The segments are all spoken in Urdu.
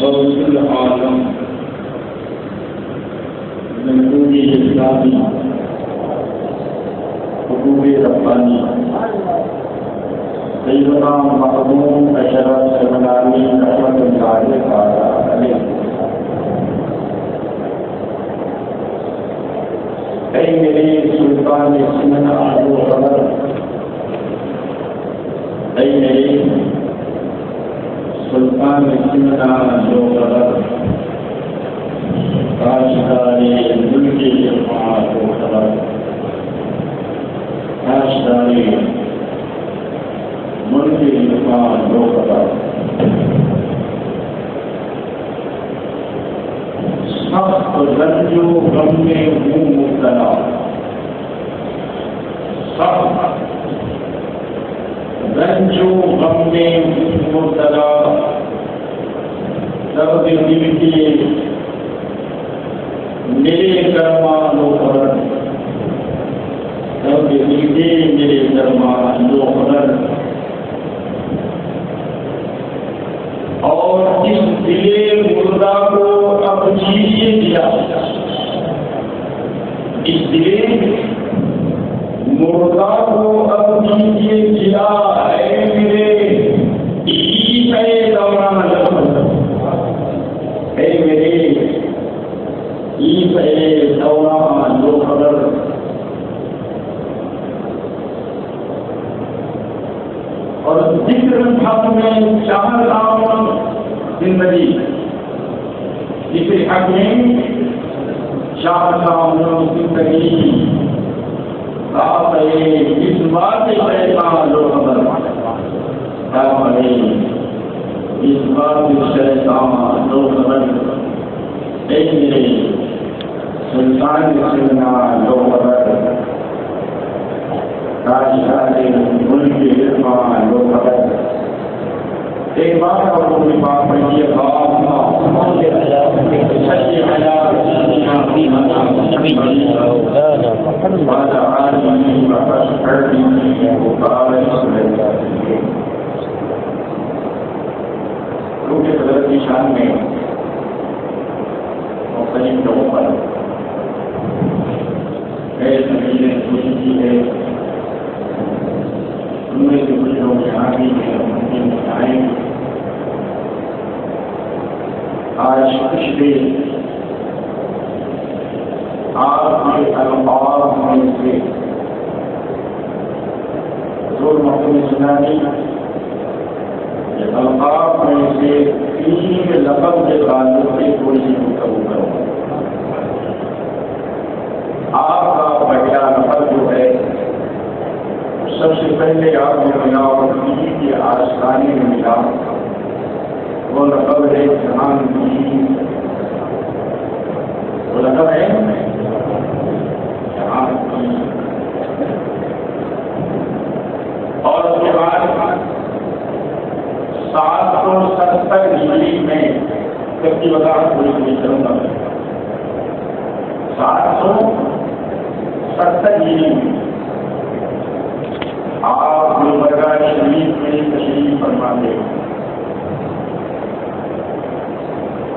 غوث العالم محبوب اسلامی حبوب ربانی سیدنا محمود اشرف سمنانی رحمۃ اللہ تعالی علیہ، اے میرے سلطان سمنا و خبر، اے میرے سلطان سمنا و خبر، تاجدارِ ملک جماعت و خبر، تاجدارِ ملک جماعت و خبر، سخت رنج و غم میں ہوں مبتلا، سخت رنج و غم میں ہوں مبتلا، درد دل کے میرے درمان و خبر، درد دل کے میرے درمان و خبر، اور اس دل مردہ کو اب جیے دیا، اس دل مردہ کو اب جیے دیا، اے میرے عیسیٰ دوران لفظ، اے میرے عیسیٰ دوران لو خبر، اور ذکر حق میں چاہتا ہوں زندگی، ذکر حق میں چاہتا ہوں زندگی، آپ اس بات شیطان لو خبر، آپ اس بات شیطان لو خبر، اے میرے سلطان سمنا لو خبر، تاجدارِ ملک جماعت و خبر، ایک بار اور کوئی بات پڑھیے، کیونکہ حضرت کی شان میں مختلف لوگوں پر تقریریں ہوئی کی ہے، ان میں سے کچھ لوگ یہاں بھی ممکن آئے، آج کچھ دیر آپ کے الفاظ میں سے حضور محمد سنانی الفاظ میں سے تین لفظ کے تعلق سے کوئی گفتگو کروں، آپ کا پہلا لفظ جو ہے سب سے پہلے آپ نے ملا اور کسی کی آستانے میں ملا، وہ لقب ہے جہان کی، وہ لقب ہے جہان کی، اور اس کے بعد 770 ہجری میں جب کی وضاحت پوری پوری کروں گا، 770 ہجری میں آپ گلبرگہ شریف میں تشریف فرما دے،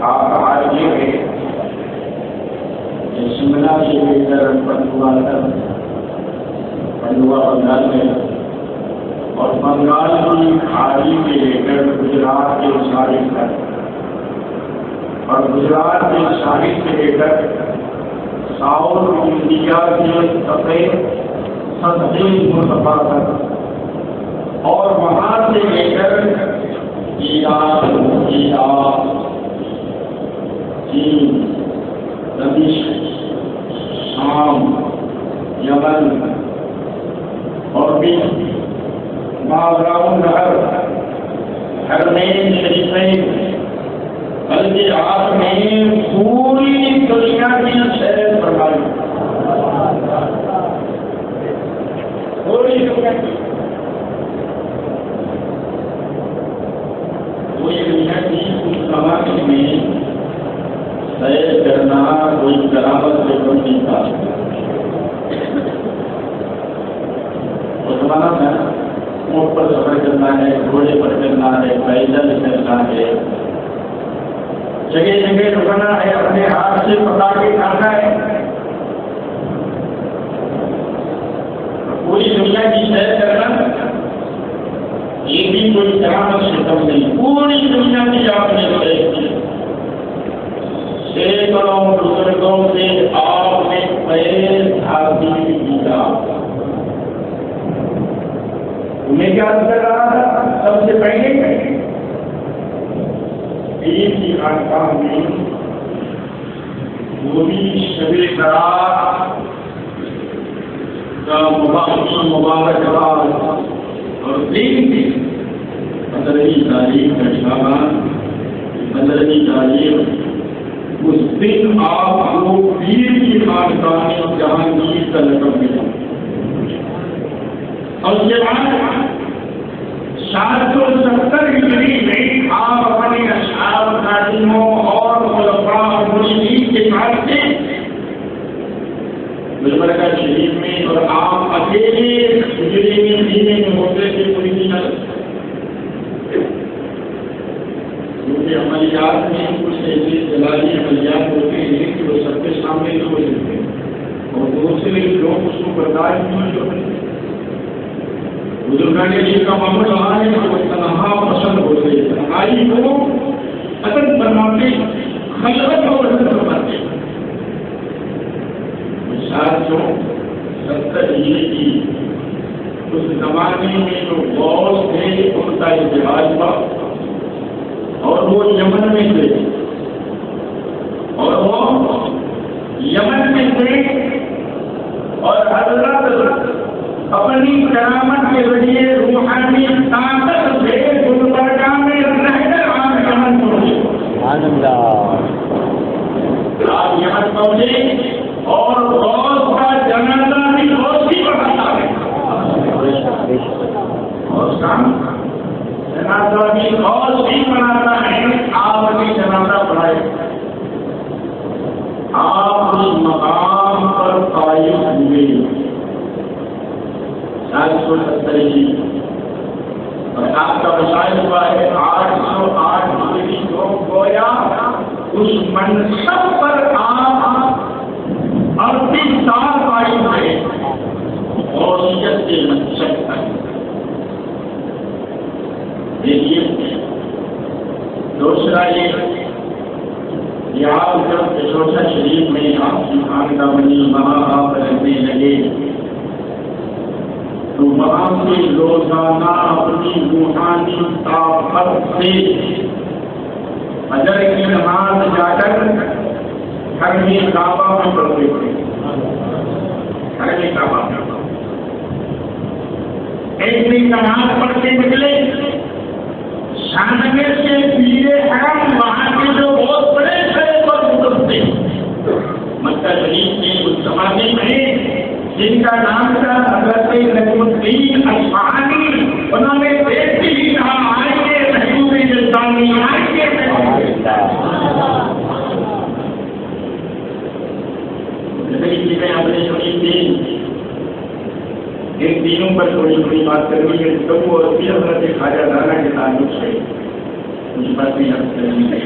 آپ کا حال یہ ہے کہ شملہ سے لے کر پنڈوا تک، پنڈوا بنگال میں، اور بنگال کی کھاڑی سے لے کر گجرات کے ساحل تک، اور گجرات کے ساحل سے لے کر ساؤتھ انڈیا کے سفید مرتبہ تک، اور وہاں سے لے کر ایران، چین، دمشق، شام، یمن، اور بھی ماوراء النہر، حرمین شریفین، بلکہ آپ نے پوری دنیا کی سیر فرمائی، پوری دنیا کی، پوری دنیا کی اس زمانے میں سیر کرنا کوئی کرامت سے کم نہیں تھا، اس زمانہ میں اونٹ پر سفر کرنا ہے، گھوڑے پر کرنا ہے، پیدل کرنا ہے، جگہ جگہ رکنا ہے، اپنے ہاتھ سے پکا کے کھانا ہے. پوری دنیا کی سیر کرنا یہ بھی کوئی کرامت سے کم نہیں. پوری دنیا کی آپ نے سیر کی، سینکڑوں بزرگوں سے آپ نے پیر حاصل کیا. انہیں کیا کر رہا تھا؟ سب سے پہلے ایک ہی خانقاہ میں پوری شب برات کا مبارکباد اور دن کی مدنی تعلیم کا شعبان مدنی تعلیم. اس دن آپ کو پیر کی خانقاہ میں جہانگیر کا لقب ملا. اور اس کے بعد 770 ہجری میں آپ اپنے اشعار خادموں اور خلفاء مرشدین کے ساتھ تھے گلبرگہ شریف میں، اور آپ اکیلے ہجری میں مہینے میں ہوتے تھے پوری دنیا. کیونکہ عملیات میں کچھ ایسے جلالی عملیات ہوتے ہیں کہ وہ سب کے سامنے نہیں ہو سکتے، اور دوسرے لوگ اس کو برداشت نہیں ہوتے. بزرگان دین کا معمول رہا ہے کہ وہ تنہا پسند ہوتے ہیں، تنہائی کو پسند فرماتے، خلوت کو پسند فرماتے. 770 ہجری کی اس زمانے میں جو غوث تھے ان کا اتحاد ہوا، اور وہ یمن میں تھے، اور وہ یمن میں تھے، اور حضرت اپنی کرامت کے ذریعے روحانی طاقت سے گلبرگہ میں رہ کر آپ یمن پہنچے. آپ یمن پہنچے اور غوث کا جنازہ بھی غوث ہی پڑھاتا ہے، غوث کا جنازہ بھی غوث ہی پڑھاتا ہے. آپ نے جنازہ پڑھائے، آپ اس مقام پر قائم ہوئے 770 ہجری، اور آپ کا وسائل ہوا ہے 808 ہجری کو. گویا اس منصب پر آپ 38 سال قائم رہے، غوثیت کے منصب پر. دیکھیے دوسرا یہ آپ جب چوسا شریف میں آپ کی خانقاہ بنی، وہاں آپ رہنے لگے تو وہاں سے روزانہ اپنی روحانی طاقت سے فجر کی نماز جا کر گھر میں کعبہ میں پڑھتے تھے. گھر میں کعبہ میں ایک دن نماز پڑھ کے نکلے، شامل سے پیرے حرم وہاں کے جو بہت بڑے بڑے بزرگ تھے مکہ شریف کے اس زمانے میں، جن کا نام تھا حضرت نجم الدین اصفہانی، انہوں نے دیکھتے ہی کہا آئیے محبوب یزدانی آئیے. جیسے چیزیں آپ نے سنی تھی، ان تینوں پر تھوڑی تھوڑی بات کرنی ہے. تو وہ حضرت خواجہ دانا کے تعلق سے کچھ باتیں یاد کرنی ہے.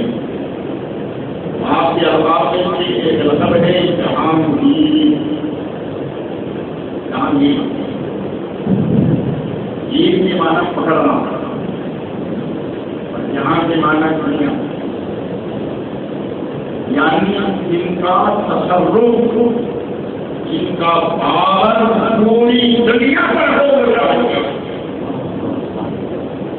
آپ کے الفاظ میں ایک لقب ہے جہانگیر. جہانگیر گیر کے معنی پکڑنا، اور جہاں کے معنی دنیا، یعنی جن کا تصرف، جن کا بار پوری دنیا پر ہو جائے،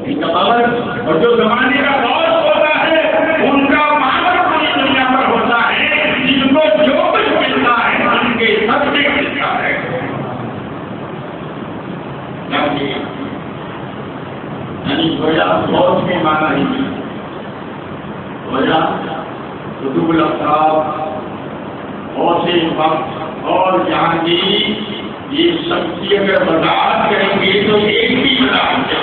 ان کا بار، اور جو زمانے کا دور ہوتا ہے ان کا بار پوری دنیا پر ہوتا ہے. جن کو جو کچھ ملتا ہے ان کے سب سے ملتا ہے. یعنی گویا بہت کے مانا ہی گویا قطب الافراد اور سے وقت اور جہانگیر، یہ سب کی اگر وضاحت کریں گے تو ایک بھی وضاحت ہے.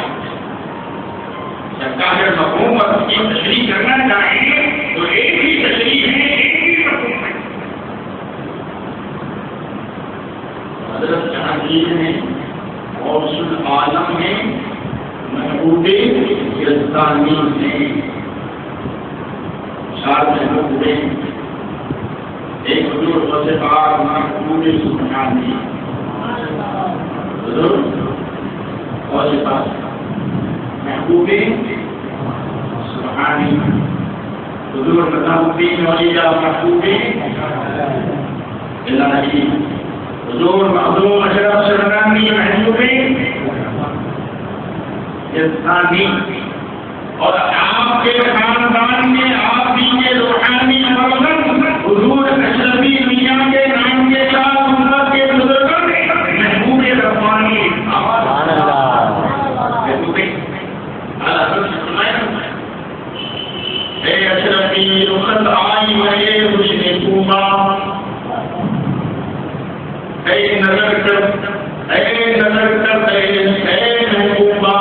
سرکار حکومت کی تشریح کرنا چاہیں تو ایک ہی تشریح ہے، ایک ہی حکومت ہے. حضرت جہانگیر نے غوث العالم میں محبوب یزدانی نے چار محبوب ہوئے، ایک حضور غوث پاک محبوب سبحانی، حضور غوث پاک محبوب سبحانی، حضور نظام الدین ولی اللہ محبوب الہی، حضور معظوم اشرف سرگانی محبوب انسانی، اور آپ کے خاندان میں آپ ہی کے روحانی مرغن حضور اشرفی میاں کے نام کے ساتھ امت کے بزرگوں نے محبوب ربانی اے اشرفی رخت آئی مرے حسن خوبا، اے نظر کر اے نظر کر اے محبوبہ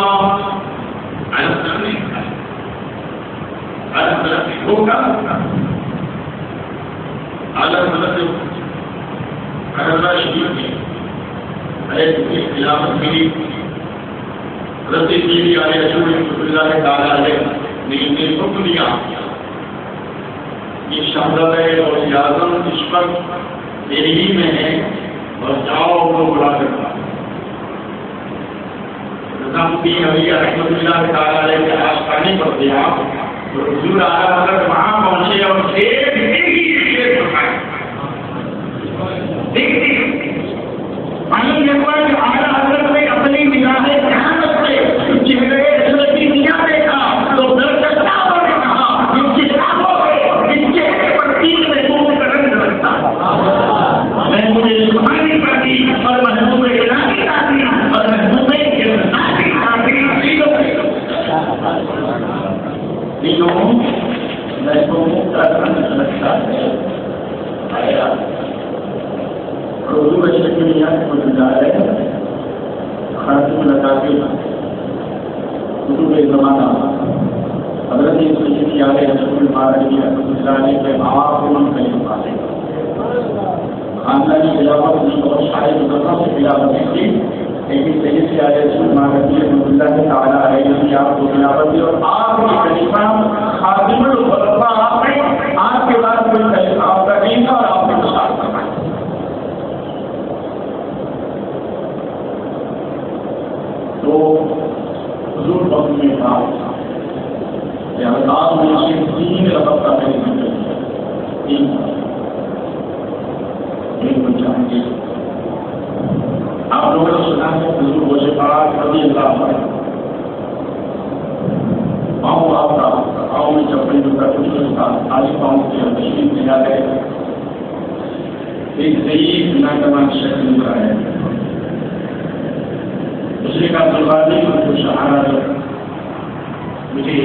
خلافت ملی رسی کی علیہ رسول اللہ تعالی نے حکم دیا کہ شہزادہ اور اعظم اس وقت دہلی میں ہے اور جاؤ کو بلا کرتا نظام الدین علیہ رحمۃ اللہ تعالی علیہ کے آستانے پر دیا تو حضور اعلیٰ حضرت وہاں پہنچے اور معلوم ہوا کہ اعلیٰ حضرت نے اپنی نگاہ ذہانت سے چہرے اشرفی میاں دیکھا تو درد اور نے کہا ان کی آنکھوں سے اس چہرے پر تین محبوب کا رنگ لگتا میں مجھے سبحانی پڑھی اور محبوب الہی آتی اور محبوب الہی آتی تینوں محبوب کا رنگ لگتا ہے آیا حضور اشرفی میاں کو جا رہے ہیں خاتم لگاتے حضور زمانہ حضرت سیدی علیہ رسول مارکی رحمۃ اللہ علیہ کے آپ کو منتخب پاتے خاندانی خلافت میں بہت سارے بزرگوں سے خلافت تھی، لیکن سیدی علیہ رسول مارکی رحمۃ اللہ تعالیٰ علیہ آپ کو خلافت دی اور آپ کی خلیفہ خاتم الخلفاء آپ نے آپ کے بعد کوئی خلیفہ آپ کا نہیں تھا اور آپ نے مثال فرمائی۔ تو حضور وقت میں تھا کہ اللہ نے صرف تین رقم کا خدمت کیا، تین کو چاہیے آپ لوگوں نے سنا ہے حضور غوث پاک رضی اللہ عنہ پاؤں آپ کا پاؤں میں چپڑی جو کا کچھ نہیں تھا، آج پاؤں کے تشریف لے جا گئے ایک ضعیف ناکمان شکل نظر آیا دوسرے کا دروازے کو سہارا مجھے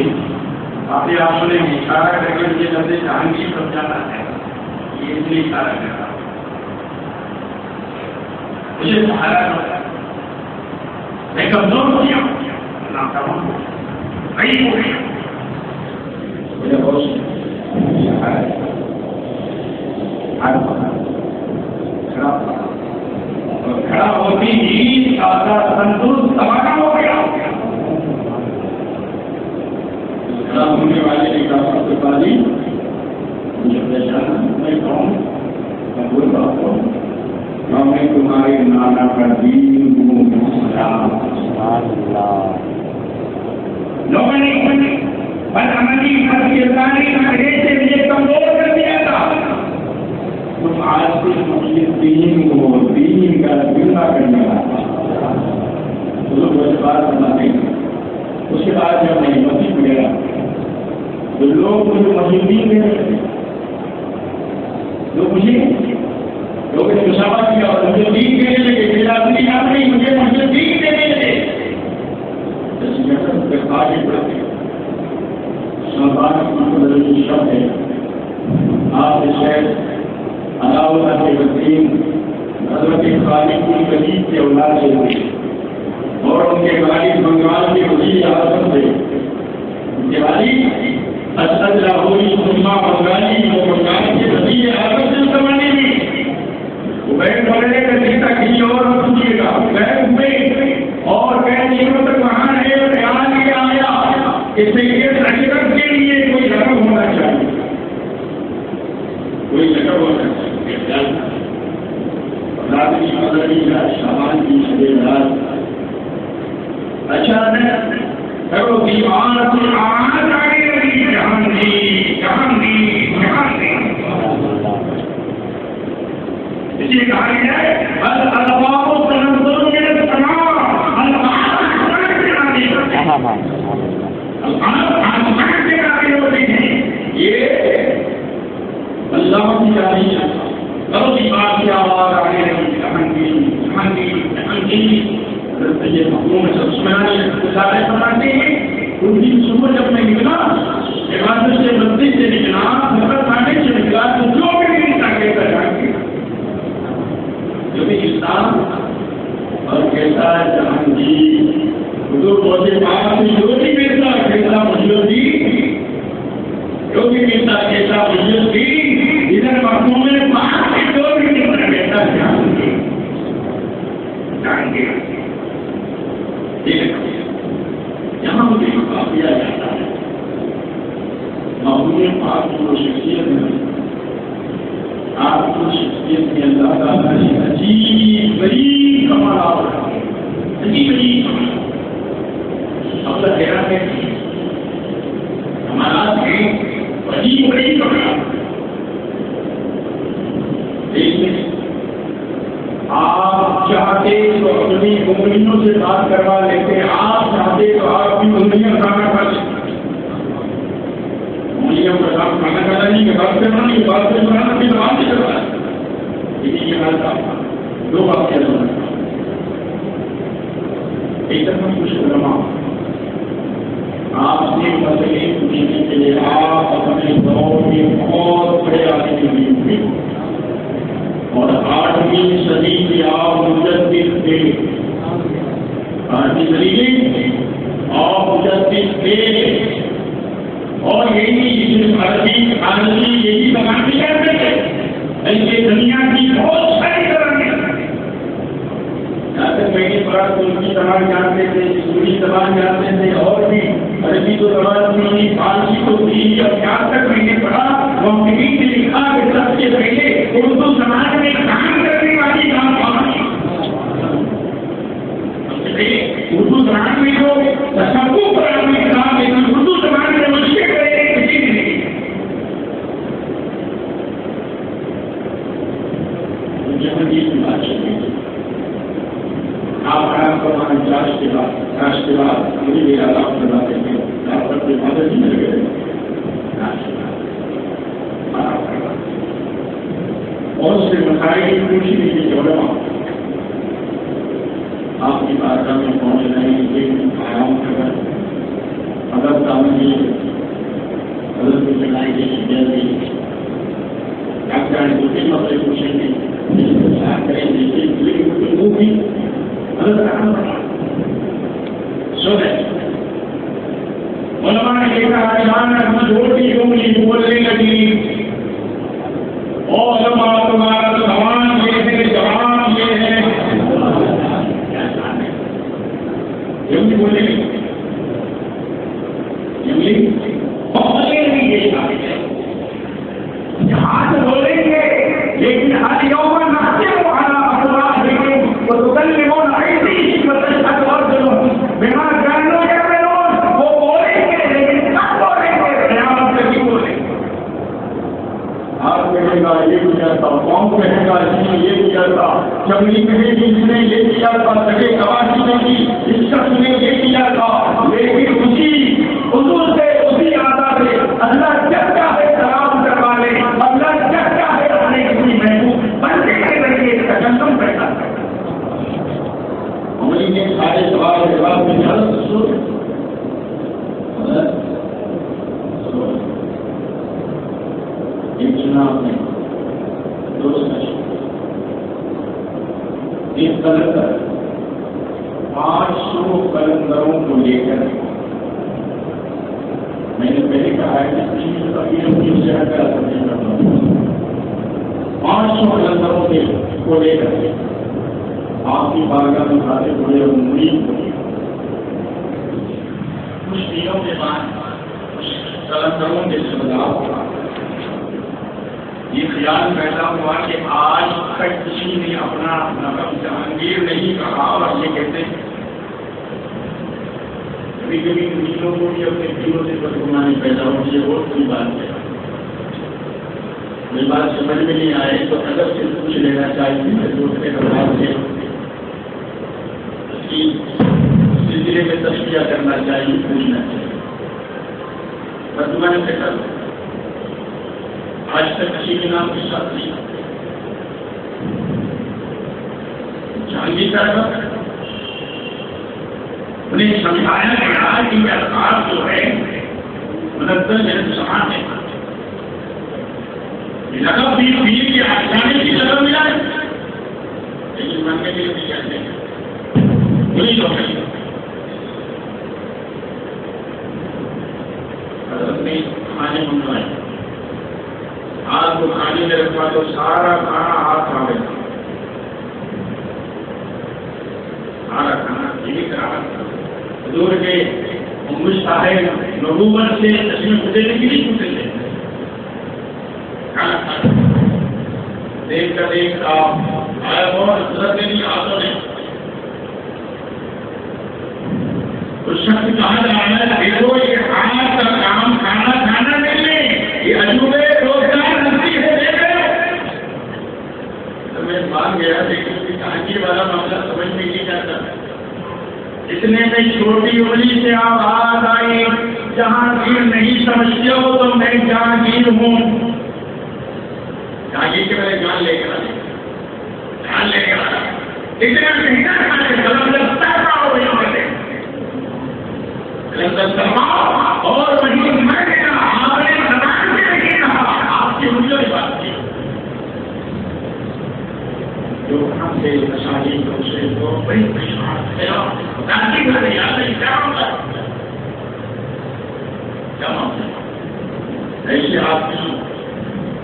آپ نے اشارہ کر کے مجھے لفظ جہانگیر سمجھانا ہے، یہ اس لیے اشارہ کر رہا مجھے سہارا کرتا میں کمزور ہو گیا ناکام غریب ہو گیا مجھے بہت کھڑا ہوتی ہی سادہ تندرست زمانہ ہو گیا، کھڑا ہونے والے نے کہا سب سے پہلی مجھے پہچانا میں کون میں بول رہا ہوں میں تمہارے نانا کا دین لوگوں نے بدعملی بدکرداری سے مجھے کمزور کر دیا تھا، تم آج سے مجھے دین کو دین کا جملہ کرنے والا لوگ بات بناتے ہیں۔ اس کے بعد جب میں مسجد گیا تو لوگ مجھے مسجد دینے لگے، لوگ مجھے لوگوں نے مشاورہ کیا اور مجھے دین دینے لگے، خلافتی آپ نہیں مجھے مسجد دین دینے لگے، آگے بڑھتے شب ہے آپ کے شہر علاؤ کے وسیم حضرت خالد کی قریب کے اولاد سے ہوئی اور ان کے والد بنگال کے وزیر اعظم تھے، ان کے والد اسد لاہوری مسلمہ بنگالی وہ بنگال کے وزیر اعظم سے زمانے میں بیٹھ پڑنے کا نیتا کسی اور پوچھیے گا بیٹھ میں اور کئی دنوں تک وہاں رہے اور خیال یہ آیا کہ سید اشرف کے لیے کوئی رقم ہونا چاہیے، اللہ کی جانی کرو کی بات کی آواز آنے لگی جہانگیر یہ مقبول سبسمانی گزارے فرماتے ہیں ان دن صبح جب میں نکلا عبادت سے مسجد سے نکلا نظر کھانے سے نکلا تو جو بھی نہیں تاکہ کر جائیں جو بھی اسلام اور کہتا ہے جہانگیر حضور بہت پاک سے جو بھی کہتا مجھے دی جو بھی کہتا مجھے دی ادھر مقبول میں پاک سے جو بھی کہتا جہانگیر یہاں مجھے کافیا جاتا ہے محبوب پاک کی وہ شخصیت ہے آپ کی شخصیت میں اللہ تعالیٰ نے عجیب غریب کمالات عجیب کمال اپنا کہنا ہے کمالات ہیں عجیب غریب کمالات لیکن آپ چاہتے تو اپنی انگلیوں سے بات کروا لیتے آپ چاہتے تو آپ کی انگلیاں کھانا کھا لیتے انگلیوں کا کام کھانا کھانا نہیں کہ بات کرنا نہیں بات سے بنانا پھر بات نہیں کرتا لیکن یہ بات آپ دو بات کیا سنا ایک دفعہ کچھ علماء آپ سے مسئلے پوچھنے کے لیے آپ اپنے دور میں بہت بڑے آدمی ہوئے اور 8ویں صدی کے آپ مجدد تھے 8ویں صدی کے آپ مجدد تھے اور یہی عربی یہی زبان بھی کرتے تھے ایسے دنیا کی بہت ساری زبانیں یہاں تک میں نے پڑھا تو ان کی زبان جانتے تھے سوری زبان جانتے تھے اور بھی عربی تو زبان تھی فارسی تو تھی اور یہاں تک میں نے پڑھا ممکن نے لکھا کہ سب سے پہلے اردو زبان میں کام کرنے والی کام اردو زبان میں جو تصوف کرنے کا کام ہے اردو زبان میں مشکل کرے کسی نے نہیں جہانگیر کی بات چل رہی آپ آرام فرمائیں چاش کے بعد مجھے بھی آرام کرواتے ہیں آپ پر کوئی مدد ہی مل گئے اور اس سے مسائل کی پوچھی نہیں کی علماء آپ کی بارگاہ میں پہنچ رہے ہیں لیکن آرام کر حضرت تعمیر حضرت کو چلائی گئی جلدی آپ جانے دوسرے مسئلے پوچھیں گے کریں لیکن وہ بھی حضرت سنے علماء نے دیکھا ایمان احمد روٹی انگلی بولنے لگی اور علماء تمہارا زبان یہ ہے جوان یہ ہے انگلی بولنے لگی انگلی بولنے لگی ہاتھ بولیں گے لیکن ہر یوم نحسب على افواههم وتكلمون ايديهم وتشهد ارجلهم بما كانوا يعملون وہ بولیں گے لیکن کب بولیں گے قیامت میں بھی بولیں گے آپ کہے گا یہ گزرتا قوم کہے گا اس نے یہ گزرتا چمڑی کہے گی اس نے یہ کیا تھا سگے کباسی نے بھی اس شخص نے یہ کیا تھا لیکن اسی حضور سے اسی آدھا سے اللہ جب چاہے سلام کروا لے اللہ جب چاہے اپنے کسی محبوب بندے کے ذریعے تجسم پیدا کرے ہماری نے سارے سوال کے جواب میں ایک جناب نے دوست ایک قلندر 500 قلندروں کو لے کر میں نے پہلے کہا ہے کہ کی صحت کا اثر نہیں کرتا 500 قلندروں کو لے کر آپ کی بارگاہ میں کھاتے ہوئے اور مرید ہوئی کچھ دنوں کے بعد قلندروں کے بدلاؤ ہوا یہ خیال پیدا ہوا کہ آج تک کسی نے اپنا نقب جہانگیر نہیں کہا اور یہ کہتے ہیں کبھی کبھی مریضوں کو بھی اپنے دلوں سے بدگمانی پیدا ہوتی ہے اور کوئی بات ہے کوئی بات سمجھ میں نہیں آئے تو ادب سے پوچھ لینا چاہیے دوسرے بات سے اس کی سلسلے میں تشریح کرنا چاہیے پوچھنا چاہیے بدگمانی سے کر آج تک کسی کے نام کے ساتھ نہیں جانگی کر انہیں سمجھایا گیا کہ یہ الفاظ جو ہے منظم سامان ہے لقب بھی پیر کے آسانی کی جگہ ملا ہے لیکن ماننے کے لیے بھی کہتے ہیں وہی لوگ حضرت نے کھانے منگوائے آج کو کھانے میں رکھوا تو سارا کھانا ہاتھ آ گیا سارا کھانا یہ کرا حضور کے صاحب نبوت سے چشمے پھٹنے کے لیے پوچھتے تھے دیکھ کر دیکھ آیا بہت حضرت نہیں آتا نہیں تو شخص کہا جا رہا ہے دیکھو یہ ہاتھ کا کام کھانا کھانا نہیں ہے یہ عجوبے روزگار نصیب ہے دیکھ تو میں مان گیا لیکن کہانی والا معاملہ سمجھ میں نہیں جاتا اتنے میں چھوٹی عمری سے آپ آج آئے جہانگیر نہیں سمجھتے ہو تو میں جہانگیر ہوں جہانگیر کے میرے جان لے کر جان لے کر اتنا مہنگا کھانے اور وہی میں نے آپ نے زبان سے نہیں کہا آپ کی مجھے بات کی جو ہم سے نشانی دوسرے کو بڑی پریشان ہے دادی گھر یاد ہے کیا ہوتا ایسے آپ کی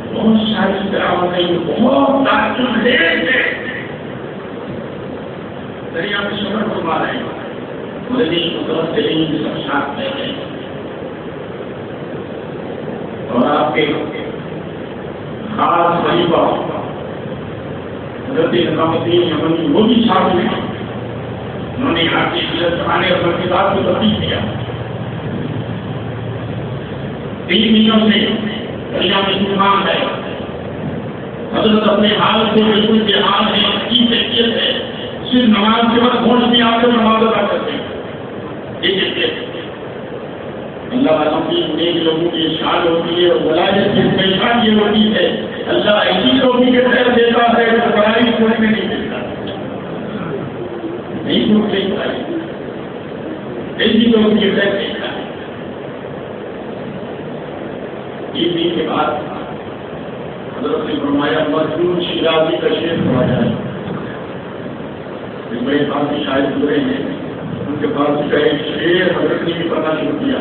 بہت ساری کراوٹیں بہت تعجب تھے دریا میں سفر فرما رہے ہیں مدنی قدرت ترین سب ساتھ میں ہیں اور آپ کے خاص خلیفہ حضرت نظام الدین یمنی وہ بھی ساتھ میں انہوں نے آپ کی عزت بنانے اور کتاب کو تبدیل کیا 3 مہینوں سے دریا میں مسلمان ہے حضرت اپنے حال سے بالکل کے حال میں کی کیفیت ہے صرف نماز کے بعد ہوش بھی آپ کو نماز ادا کرتے ہیں یہ کیفیت اللہ والوں کی نیک لوگوں کی اشار ہوتی ہے اور ولایت کی پہچان یہ ہوتی ہے اللہ ایسی لوگوں کے خیر دیتا ہے جو برائی کوئی میں نہیں دیتا نہیں چھوٹ دیتا ہے ایسی لوگوں کی خیر دیتا ہے عید کے بعد حضرت نے فرمایا مزدور شیرازی کا شعر پڑھا جائے ایک بڑے فارسی شاعر گزرے ہیں ان کے فارسی کا ایک شعر حضرت نے بھی پڑھنا شروع کیا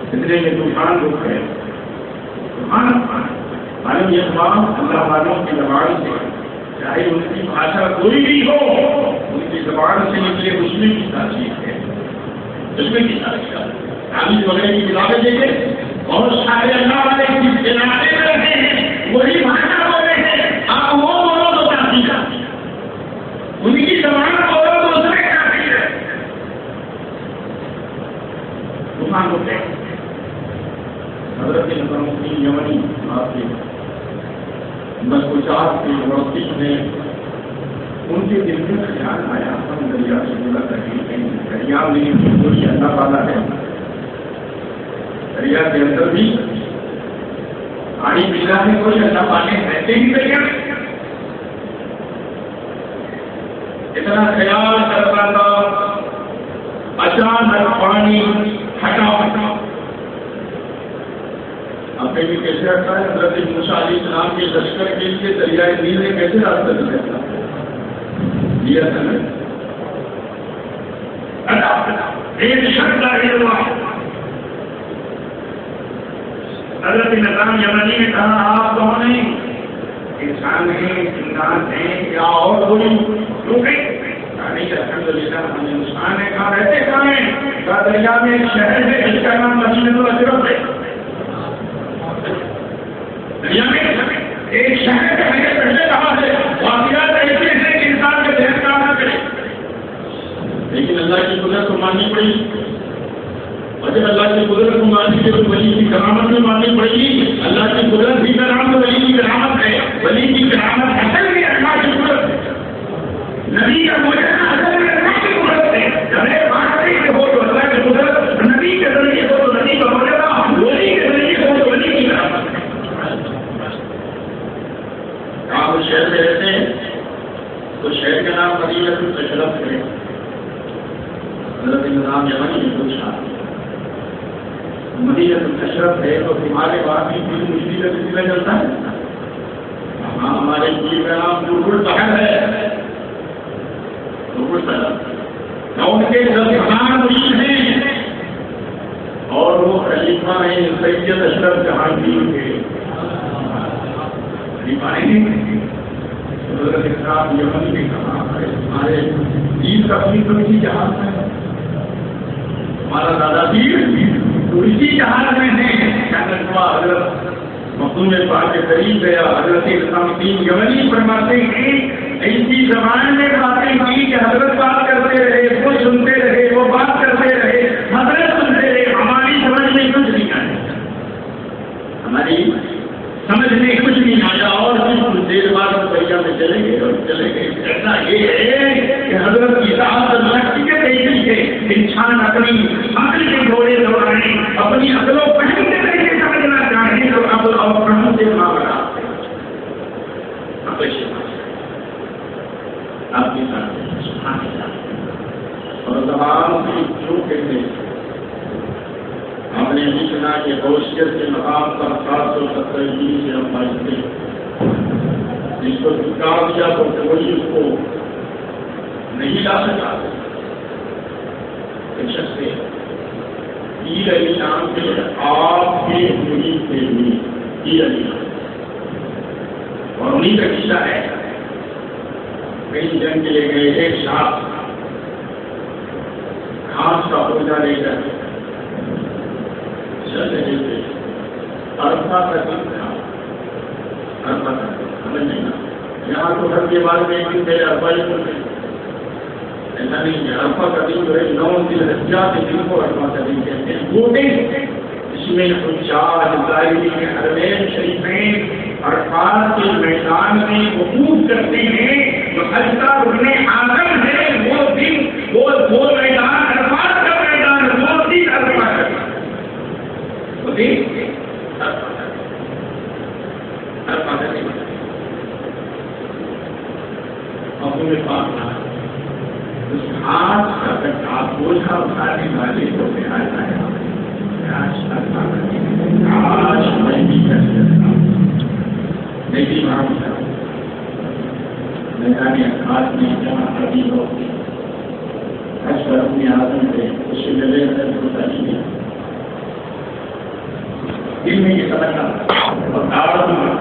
اتنے میں طوفان رک گئے معلوم یہ تمام اللہ والوں کی زبان سے چاہے ان کی بھاشا کوئی بھی ہو ان کی زبان سے نکلے اس میں کی تاثیر ہے اس میں کی تاثیر ہے حامد وغیرہ کی کتابیں دیکھیں بہت سارے اللہ والے جس علاقے میں رہتے ہیں وہی بھاشا بول رہے ہیں آپ وہ بولو تو تاثیر ہے ان کی زبان بولو تو اس میں تاثیر ہے طوفان ہوتے ہیں حضرت نظام الدین یمنی آپ کے مسکوچات کے وقت میں ان کے دل میں خیال آیا ہم دریا سے بولا کریں دریا میں کوئی اللہ والا ہے دریا کے اندر بھی پانی پینا ہے کوئی اللہ پانے رہتے ہی دریا اتنا خیال کرتا تھا اچانک پانی ہٹا آپ بھی کیسے رکھتا ہے حضرت موسیٰ علیہ السلام کے لشکر کے لیے دریائے نیل نے کیسے راستہ دیا دیا تھا نا ایک شخص حضرت نظام یمنی نے کہا آپ کون ہیں انسان ہیں جنات ہیں یا اور کوئی لوگ ہیں نہیں الحمدللہ ہم انسان ہیں کہاں رہتے کہاں ہیں کہا دریا میں ایک شہر ہے جس کا نام مدینہ الاشرف ہے دنیا میں ایک شہر کا ہے پہلے کہا ہے واقعات ایسے ہیں کہ انسان کے ذہن کام نہ کرے لیکن اللہ کی قدرت کو ماننی پڑی اور جب اللہ کی قدرت کو ماننی تو ولی کی کرامت میں ماننی پڑے گی اللہ کی قدرت بھی کرامت ولی کی کرامت ہے ولی کی کرامت اصل میں اللہ کی قدرت ہے نبی کا معجزہ اصل میں اللہ کی قدرت ہے جب ایک واقعی سے ہو تو اللہ کی قدرت نبی کے ذریعے ہو تو نبی کا معجزہ ولی کے ذریعے ہو تو ولی کی کرامت ہے مدینہ تشرف ہے. حضرت نظام یمنی نے پوچھا مدینہ تشرف ہے تو تمہارے بعد بھی دل مشکل سلسلہ چلتا ہے؟ ہاں ہمارے پیر کا نام بلبل بہن ہے. بلبل بہن ان کے دستخان مرید ہیں اور وہ خلیفہ ہیں سید اشرف جہانگیر کے. خلیفہ ہیں حضرت نظام یمنی نے کہا ہمارے پیر کا بھی تو اسی جہاز ہے. ہمارا دادا پیر تو اسی جہاز میں ہے. حضرت مخدوم پاک کے قریب گیا. حضرت نظام الدین یمنی فرماتے ہیں ایسی زبان میں باتیں کی کہ حضرت بات کرتے رہے وہ سنتے رہے وہ بات کرتے رہے حضرت سنتے رہے. ہماری سمجھ میں کچھ نہیں آیا. ہماری سمجھ میں کچھ نہیں آیا اور کچھ دیر بعد بھیا میں چلے گئے اور چلے گئے. ایسا یہ ہے کہ حضرت کی اطاعت اللہ کی کہتی ہے انسان اپنی عقل کے گھوڑے دوڑائیں اپنی عقل و فہم کے ذریعے سمجھنا چاہیں تو عقل اور فہم سے مانگنا آپ کے ساتھ اور تمام کی جو کہتے ہم نے بھی سنا کہ ہوشیت کے مقام پر 770 سے ہم پائیں جس کو سکار دیا تو کوئی اس کو نہیں لا سکا. شخص پیر علی نام کے آپ کے مرید سے بھی پیر علی نام اور انہیں کا قصہ ہے. کئی جنگ کے لیے گئے ایک شاپ گھاس کا پوجا لے کر چل رہے تھے. عرفہ کا دن تھا. عرفہ کا سمجھ نہیں یہاں تو ہر کے بعد میں ایک دن پہلے عرفہ ہی کرتے ایسا نہیں ہے. عرفہ کا دن جو ہے 9 دن حجہ کے دن کو عرفہ کا دن کہتے ہیں. وہ دن اس میں حجاج زائرین حرمین شریفین عرفات کے میدان میں وقوف کرتے ہیں. جو حج کا رکن اعظم ہے وہ دن وہ میدان عرفات کا میدان وہ دن عرفہ کا وہ دن عرفہ کا دن اپنے میں بات نہ اس ہاتھ کا آپ بوجھا اٹھانے والے کو پیار آیا آج میں بھی کر سکتا لیکن وہاں میدانی خاص میں جہاں کبھی ہو حج پر اپنے آدم سے اس سے ملے ہوتا نہیں ہے. دل میں یہ سمجھنا اور دعوت میں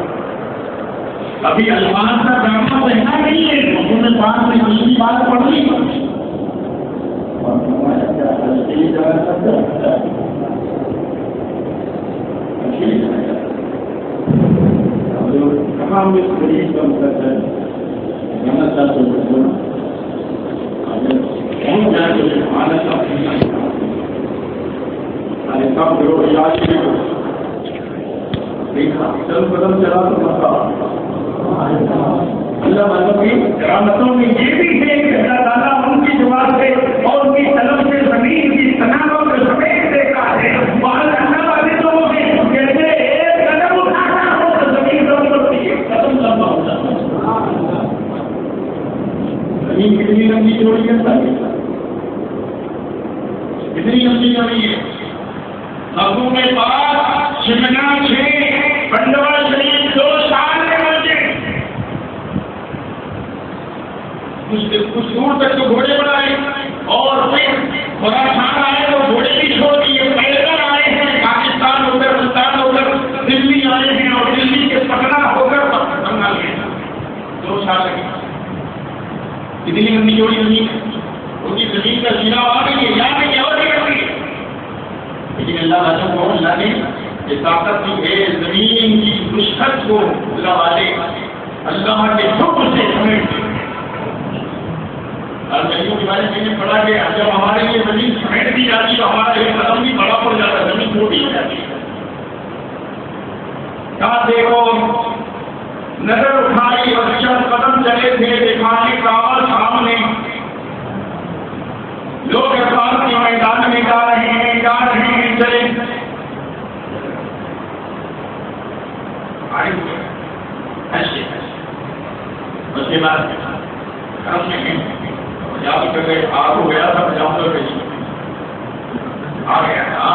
ابھی الفاظ کا ڈرامہ رہنا نہیں ہے. انہوں نے بات میں دوسری بات پڑھ لی اور کہاں میں غریب کا مطلب ہے محنت کا تو دیکھا چل قدم چلا تو اللہ والوں کی کرامتوں میں یہ بھی ہے کہ اللہ تعالیٰ ان کی دعا سے اور ان کی طلب سے زمین کی تناؤ کو سمیٹ دیتا ہے. اللہ والے تو وہ ہیں جیسے ایک قدم اٹھانا ہو تو زمین کم کرتی ہے قدم لمبا ہو جاتا ہے. زمین کتنی لمبی چوڑی کرتا ہے کتنی لمبی چوڑی ہے. مخدوم پاک شمنا سے پنڈوا شریف 2 سال میں پہنچے. کچھ دور تک تو گھوڑے بڑھائے اور پھر خراسان آئے تو گھوڑے بھی چھوڑ دیے. پیدل آئے ہیں پاکستان ہو کر ملتان ہو کر دلی آئے ہیں اور دلی کے پٹنہ ہو کر بنگال گئے. 2 سال لگے. کتنی لمبی جوڑی زمین ہے ان کی زمین کا سینا آ گئی ہے یہاں نہیں اور نہیں کرتی ہے. لیکن اللہ تعالیٰ کو اللہ نے یہ طاقت دی ہے زمین کی مشقت کو اللہ والے اللہ کے حکم سے سمیٹ دے. اور نبیوں کے بارے میں نے پڑھا کہ جب ہمارے لیے زمین سمیٹ دی جاتی تو ہمارا یہ قدم بھی بڑا پڑ جاتا ہے. زمین چھوٹی ہو جاتی ہے. کہاں دیکھو نظر اٹھائی اور چند قدم چلے تھے دیکھانے کعبہ سامنے لوگ افراد کے میدان میں جا رہے ہیں چلے اس کے بعد کر گئے آگ ہو گیا تھا جاؤں گا کہیں آ گیا تھا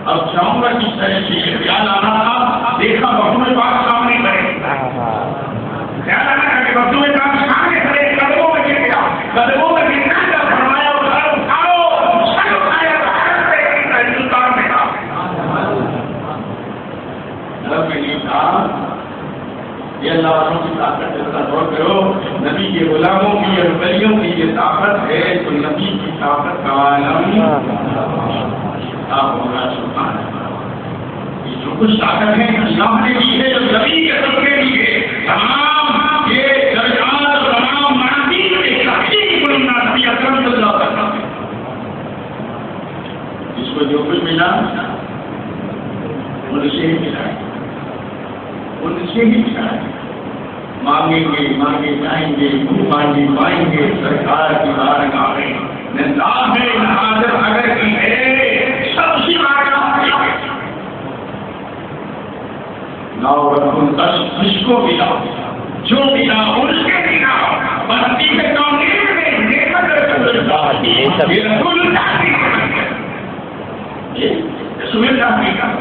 اب جاؤں گا کس طرح سے خیال آنا تھا دیکھا بخو پاک سامنے کھڑے خیال آنا تھا کہ بخو پاک سامنے کھڑے قدموں میں گر گیا قدموں میں گرنا کا فرمایا اٹھاؤ سر اٹھایا ہندوستان میں تھا گھر میں نہیں تھا یہ اللہ والوں کی طاقت سے غور کرو نبی کے غلاموں کی یہ ربیوں کی یہ طاقت ہے تو نبی کی طاقت کا عالم یہ جو کچھ طاقت ہے اللہ نے دی ہے جو نبی کے سب کے لیے تمام یہ درجات تمام منازل کے تحقیق بولنا نبی اکرم صلی اللہ علیہ وسلم اس کو جو کچھ ملا ان سے ہی ملا ان سے ہی ملا مانگیں گے مانگے جائیں گے مانگے پائیں گے سرکار کی بارگاہ میں نظام ہے حاضر اگر کی ہے سب اسی بارگاہ میں لاؤ رکھوں جس کو ملا جو ملا ان سے ملا بستی کے کامل میں نعمت رسول اللہ یہ رسول اللہ یہ رسول اللہ کا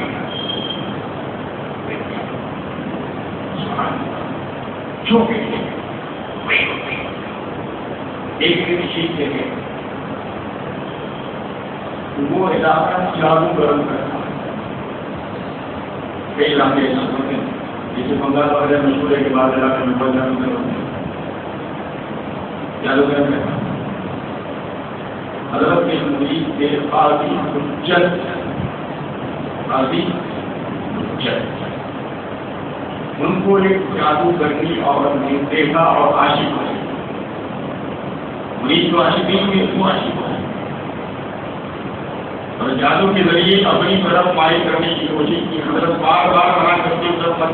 جو ایک چیز ہے وہ علاقہ جادو گرم کرتا کئی علاقے ایسا ہوتے ہیں جیسے بنگال وغیرہ مشہور ہے کے بعد علاقے میں بہت جادو گرم ہے جادو گرم کرتا حضرت کے مرید کے قاضی حجت ان کو ایک جادوگرنی عورت نے دیکھا اور عاشق ہو گئی مرید کو عاشق نہیں ہوئی اس کو عاشق ہو گئی اور جادو کے ذریعے اپنی طرف مائل کرنے کی کوشش کی حضرت بار بار منع کرتے ادھر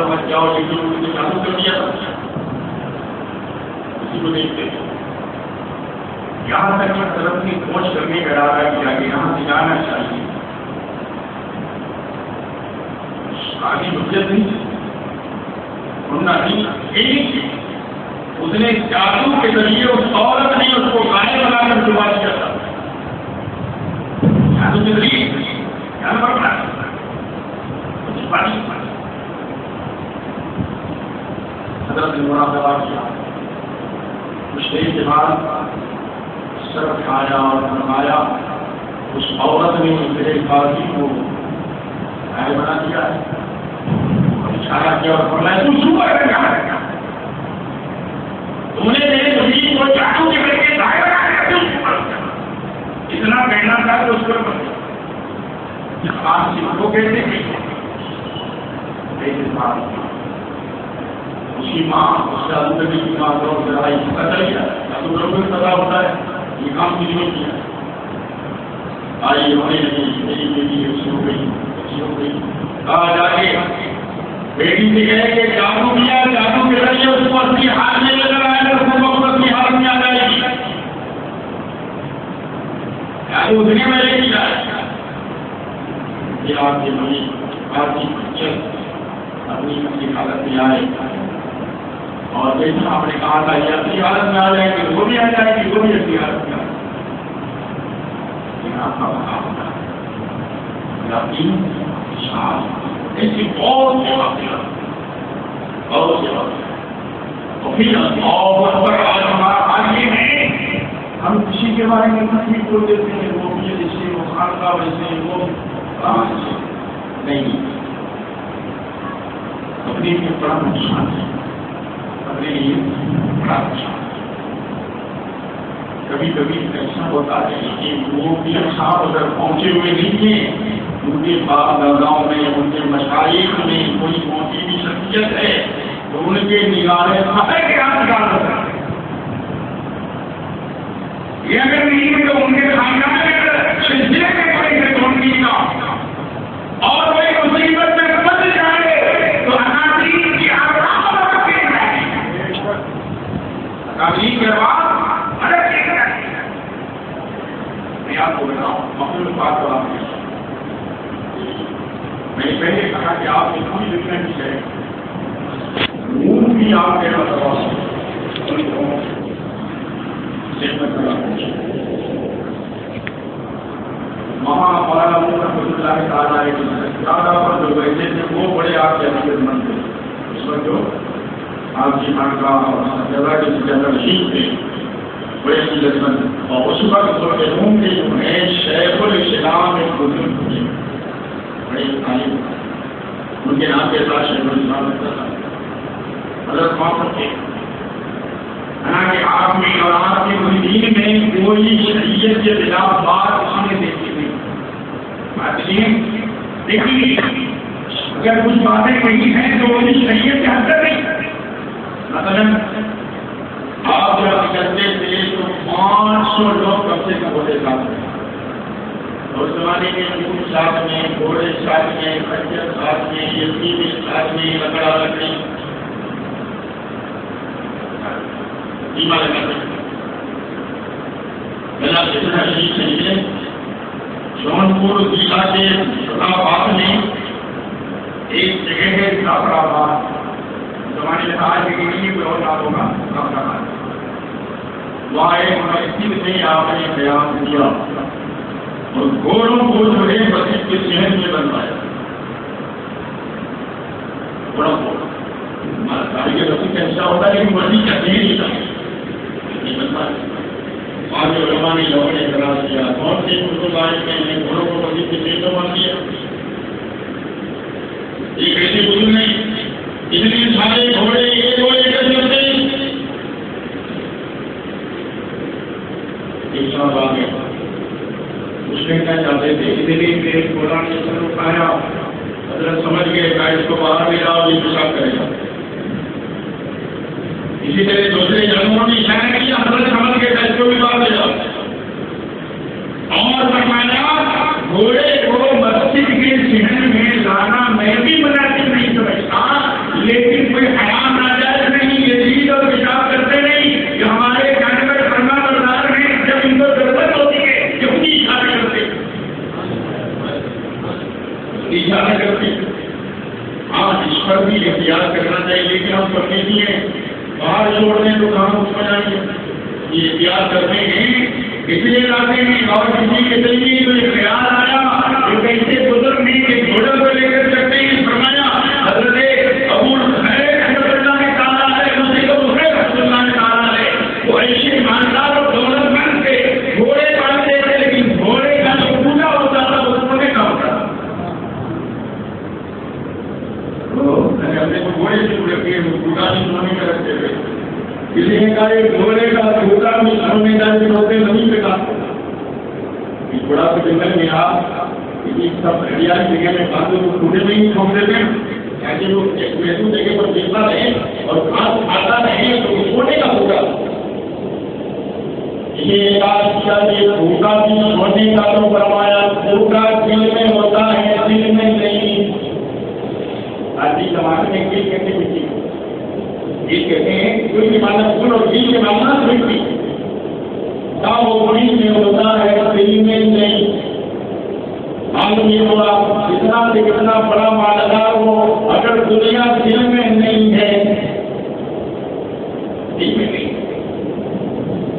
مت جاؤ لیکن انہوں نے جادو کر دیا تھا کسی کو دیکھتے تھے یہاں تک کہ حضرت نے کھوج کرنے کا ارادہ کیا کہ یہاں سے جانا چاہیے آگے حجت نہیں اس نے جادو کے ذریعے اس عورت نے اس کو گائے بنا کر ڈبا دیا تھا جادو کے ذریعے حضرت نے مراقبہ کیا کچھ دیر کے بعد سر کھایا اور فرمایا اس عورت نے میرے قاضی کو گائے بنا دیا ہے اور فرمایا تم صبح کر کہاں رکھا تم نے میرے مرید کو جادو کے کر کے ظاہر اتنا کہنا تھا کہ اس پر آپ کو کہتے ہیں اس کی ماں اس کا اندر کی ماں اور لڑائی پتہ کیا تو لوگوں کو پتا ہوتا ہے یہ کام کچھ نہیں کیا آئی ہونے لگی میری بیٹی اچھی ہو گئی کہا جا کے بیٹی سے کہے کہ جادو کیا جادو کے ذریعے اس کو اپنی ہاتھ میں لے کر آئے تو اس کو اپنی ہاتھ میں آ جائے گی جادو دنیا میں لے کے جائے یہ آپ کے بڑی آپ کی بچت اپنی حالت میں آئے اور جیسا آپ نے کہا تھا یہ اپنی حالت میں آ جائے گی وہ بھی آ جائے گی وہ بھی اپنی حالت میں آ جائے گی آپ کا مقابلہ ایسی بہت سے تو پھر آج ہمارا حال یہ ہے ہم کسی کے بارے میں نہیں بول دیتے ہیں وہ بھی جیسے وہ خانقاہ ویسے وہ نہیں اپنے لیے بڑا نقصان ہے اپنے لیے بڑا نقصان کبھی کبھی ایسا ہوتا ہے کہ وہ بھی اصحاب اگر پہنچے ہوئے نہیں ہیں ان کے باپ داداؤں میں ان کے مشائخ میں کوئی پہنچی بھی شخصیت ہے تو ان کے نگاہیں خطے کے ہاتھ نکال دیتے ہیں یہ اگر نہیں ہے تو ان کے خاندان میں سلسلے میں کوئی ہے تو ان کی اور کوئی مصیبت میں پھنس جائے تو اکابرین کی آواز رکھے جائے اکابرین کے بعد رکھے جائے میں آپ کو بتاؤں مخلوق بات کو آپ میں نے پہلے کہا کہ آپ نے پوری دنیا کی ہے بھی آپ کے نعمت کا وہاں ہمارا رحمۃ اللہ تعالیٰ دادا پر جو بیٹھے تھے وہ بڑے آپ کے عقیدت مند تھے. اس وقت جو آپ کی خانقاہ اور جگہ کے جنرل شیخ تھے بڑے عقیدت مند, اور اس وقت مرحوم کے جو ہے شیخ الاسلام ایک بزرگ تھے بڑے عالم, ان کے نام کے ساتھ شیخ الاسلام رہتا تھا. حضرت موقف تھے حالانکہ آپ میں اور آپ کے مریدین میں کوئی شریعت کے خلاف بات سامنے دیتی نہیں. دیکھیے اگر کچھ باتیں کہی ہیں تو وہ شریعت کے اندر نہیں. مثلا آپ جب کرتے تھے تو 500 لوگ کم سے کم ہوتے ساتھ میں, اور اس زمانے میں اونٹ ساتھ میں, گھوڑے ساتھ میں, خچر ساتھ میں, یتیم ساتھ میں, لکڑا لکڑی ایما لگاتے اللہ جتنا شریف چلیے. جونپور ضلع کے شکاباد میں ایک جگہ ہے کافر آباد, زمانے میں آج بھی کوئی اور نام ہوگا کافر آباد. وہاں ایک مسجد نے آپ نے قیام کیا اور گھوڑوں کو جو ہے مسجد کے شہر میں بنوایا. بڑا کاریگر مسجد کا حصہ ہوتا ہے لیکن مسجد کا شہر ہی تھا. آج علماء نے لوگوں نے اعتراض کیا, کون سے بزرگ نے گھوڑوں کو مسجد کے شہر میں بن دیا. ایک ایسے بزرگ نہیں, اتنے سارے گھوڑے ایک دو ایک کرتے صاحب آ گئے. اس میں کیا چاہتے تھے اتنی دیر گھوڑا نے سر اٹھایا, حضرت سمجھ گئے کہ اس کو باہر لے جاؤ یہ پیشاب کرے گا. اسی طرح دوسرے جانوروں نے اشارہ کیا, حضرت سمجھ گئے اس کو بھی باہر لے جاؤ. اور فرمایا گھوڑے کو مسجد کے شہر میں لانا میں بھی مناسب نہیں سمجھتا, لیکن کوئی حرام ناجائز نہیں, یزید اور پیشاب کرتے نہیں, کہ ہمارے جانور فرما بردار ہیں, جب ان کو ضرورت ہوتی ہے یہودی اشارہ کرتے اشارہ کرتے. آج اس پر بھی احتیاط کرنا چاہیے, لیکن ہم کرتے بھی ہیں باہر چھوڑ دیں تو کہاں اس میں جائیں گے. یہ احتیاط کرتے ہیں اس لیے لاتے ہیں. اور کسی کے دل میں تو یہ خیال آیا کہ ایسے بزرگ نہیں کہ گھوڑے کو لے کر سکتے ہیں. فرمایا حضرت ابو الخیر رحمۃ اللہ نے کہا ہے, مسجد ابو الخیر رحمۃ اللہ نے کہا ہے, وہ ایسے ایماندار اور دولت مند تھے, گھوڑے پالتے تھے, لیکن گھوڑے کا جو پوجا ہوتا تھا اس کو نہیں ہوتا تھا. اپنے کو گھوڑے سے رکھے پوجا نہیں سونے میں رکھتے تھے. کسی نے کہا یہ گھوڑے کا پوجا میں سونے کا ہوتے نہیں پتا. گھوڑا کو جنگل میں سب ہریالی جگہ میں باندھو کو ٹوٹے میں ہی چھوڑ دیتے ہیں تاکہ وہ ایک محدود جگہ پر دیکھتا رہے اور گھاس کھاتا رہے تو سونے کا ہوگا. یہ بات کیا یہ بھوکا بھی سونے کا تو فرمایا بھوکا دل میں ہوتا ہے دل میں نہیں. آج کے زمانے میں دل کہتے ہیں دل کہتے ہیں کوئی بھی مانا سن اور دل کے ماننا نہیں کا وہ دل میں ہوتا ہے دل میں نہیں. معلوم یہ ہوا کتنا سے کتنا بڑا مالدار ہو اگر دنیا دل میں نہیں ہے دل میں نہیں,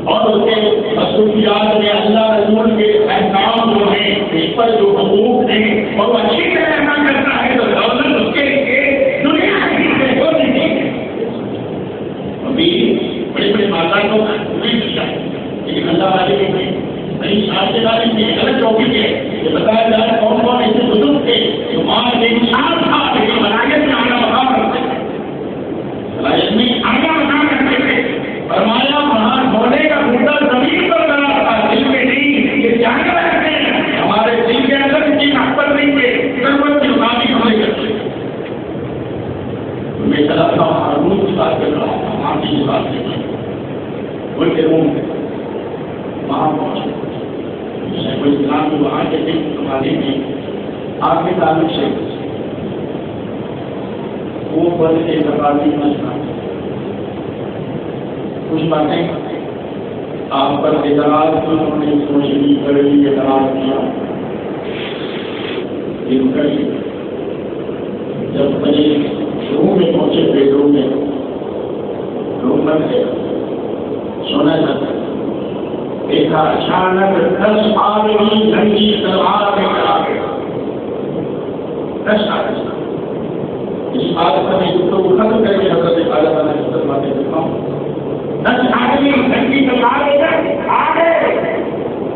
اور اس کے مصروفیات میں اللہ رسول کے احکام جو ہیں اس پر جو حقوق ہیں اور وہ اچھی طرح ادا کرتا ہے تو دولت اس کے لیے دنیا میں ہو نہیں ہے. ابھی بڑے بڑے مالدار کو نہیں ملتا ہے, لیکن اللہ والے کے لیے صحیح ساتھ کے غلط چوکی ہے یہ بتایا جائے کون کون ایسے بزرگ تھے جو مال ایک انسان تھا لیکن ملائیت میں آگا مقام رکھتے تھے, ملائیت میں آگا مقام رکھتے تھے. فرمایا وہاں ہونے کا مدعا زمین پر بنا تھا دل میں نہیں. یہ جانور رکھتے ہیں ہمارے دل کے اندر کی محبت نہیں ہے, ضرورت کی مقامی ہمیں کرتے. میں چلاتا ہوں ہارون کی بات کر رہا ہوں, آپ کی بات کر رہا ہوں. ان کے روم وہاں پہنچے شیخ الاسلام جو وہاں کے دن زمانے میں آپ کے تعلق سے وہ بڑے کے تقاضی مسئلہ کچھ باتیں آپ پر اعتراض تو انہوں نے سوچی کر لی, اعتراض کیا یہ کر لی. جب بڑے روم میں پہنچے بیڈ روم میں روم بن گیا, سونا جاتا ہے دیکھا اچانک 10 آدمی ننگی تلوار میں چلا گیا. 10 آدمی. اس بات پر میں تو ختم کر کے حضرت اعلیٰ تعالیٰ کی فرماتے دیتا ہوں 10 آدمی ننگی تلوار لے کر آ گئے.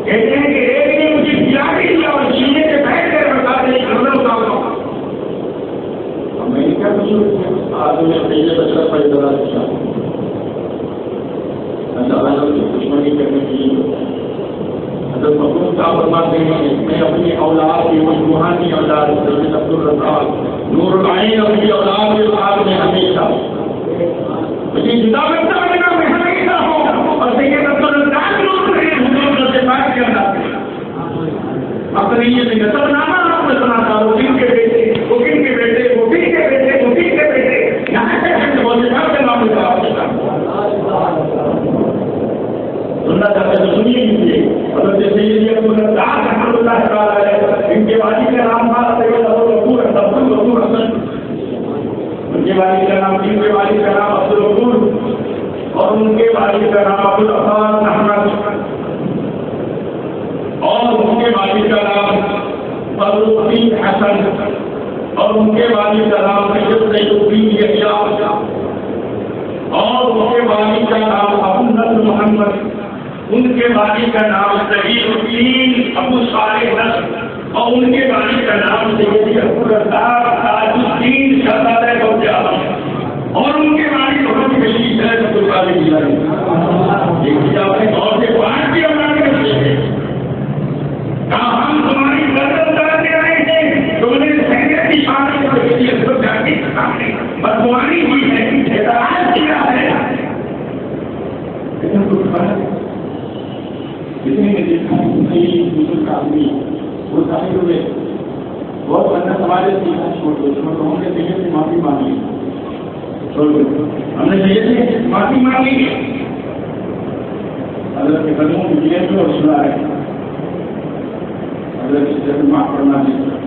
کہتے ہیں کہ ایک نے مجھے گرا بھی دیا اور چینے سے بیٹھ کر بتا دے گردن اتارتا ہوں. میں نے کیا کچھ آدمی پہلے بچہ پیدا کیا اللہ تعالیٰ کی دشمنی کرنے کے لیے حضرت مخدوم صاحب فرماتے ہیں میں اپنی اولاد کی روحانی اولاد حضرت عبدالرزاق نور العین اپنی اولاد کے ساتھ میں ہمیشہ مجھے جدا کرتا رہنا میں ہمیشہ ہوں اور سید عبدالرزاق لوگ رہے حضور سے بات کرنا اپنے یہ نظر نامہ آپ نے سنا تھا وہ کن کے بیٹے وہ کن کے بیٹے وہ کن کے بیٹے وہ کن کے بیٹے یہاں سے ہم بہت بات کرنا ہوگا آپ کے ساتھ سننا چاہتے ہیں سنیے لیجیے حضرت سید عبدالرزاق رحمۃ اللہ تعالیٰ علیہ ان کے والد کا نام تھا سید عبدالغفور حسن. ان کے والد کا نام ان کے والد کا نام عبدالغفور اور ان کے والد کا نام عبدالغفار احمد اور ان کے والد کا نام فضل حسن اور ان کے والد کا نام سید الدین یحییٰ اور ان کے والد کا نام ابو نصر محمد. ان کے والد کا نام سعید الدین ابو صالح نصر اور ان کے والد کا نام سید عبدالرزاق تاج الدین شہزادہ غوث اعظم اور ان کے والد حضرت بشیر سید عبدالقادر جیلانی. یہ کتاب ہے اور سے بات کی اولاد میں سے کہا ہم تمہاری مدد کرتے آئے ہیں تم نے سینت کی شان کو بشیر کو جانے کے سامنے بدگمانی ہوئی ہے اعتراض کیا ہے. کتنے نے دیکھا کئی بزرگ آدمی وہ ظاہر ہوئے بہت بندہ سماج سیکھا چھوڑ دو ہم نے دیکھے سے معافی مانگی چھوڑ دو ہم نے دیکھے سے معافی مانگی حضرت کے قدموں میں گرے تھے اور سنا ہے حضرت سے معاف کرنا چاہیے.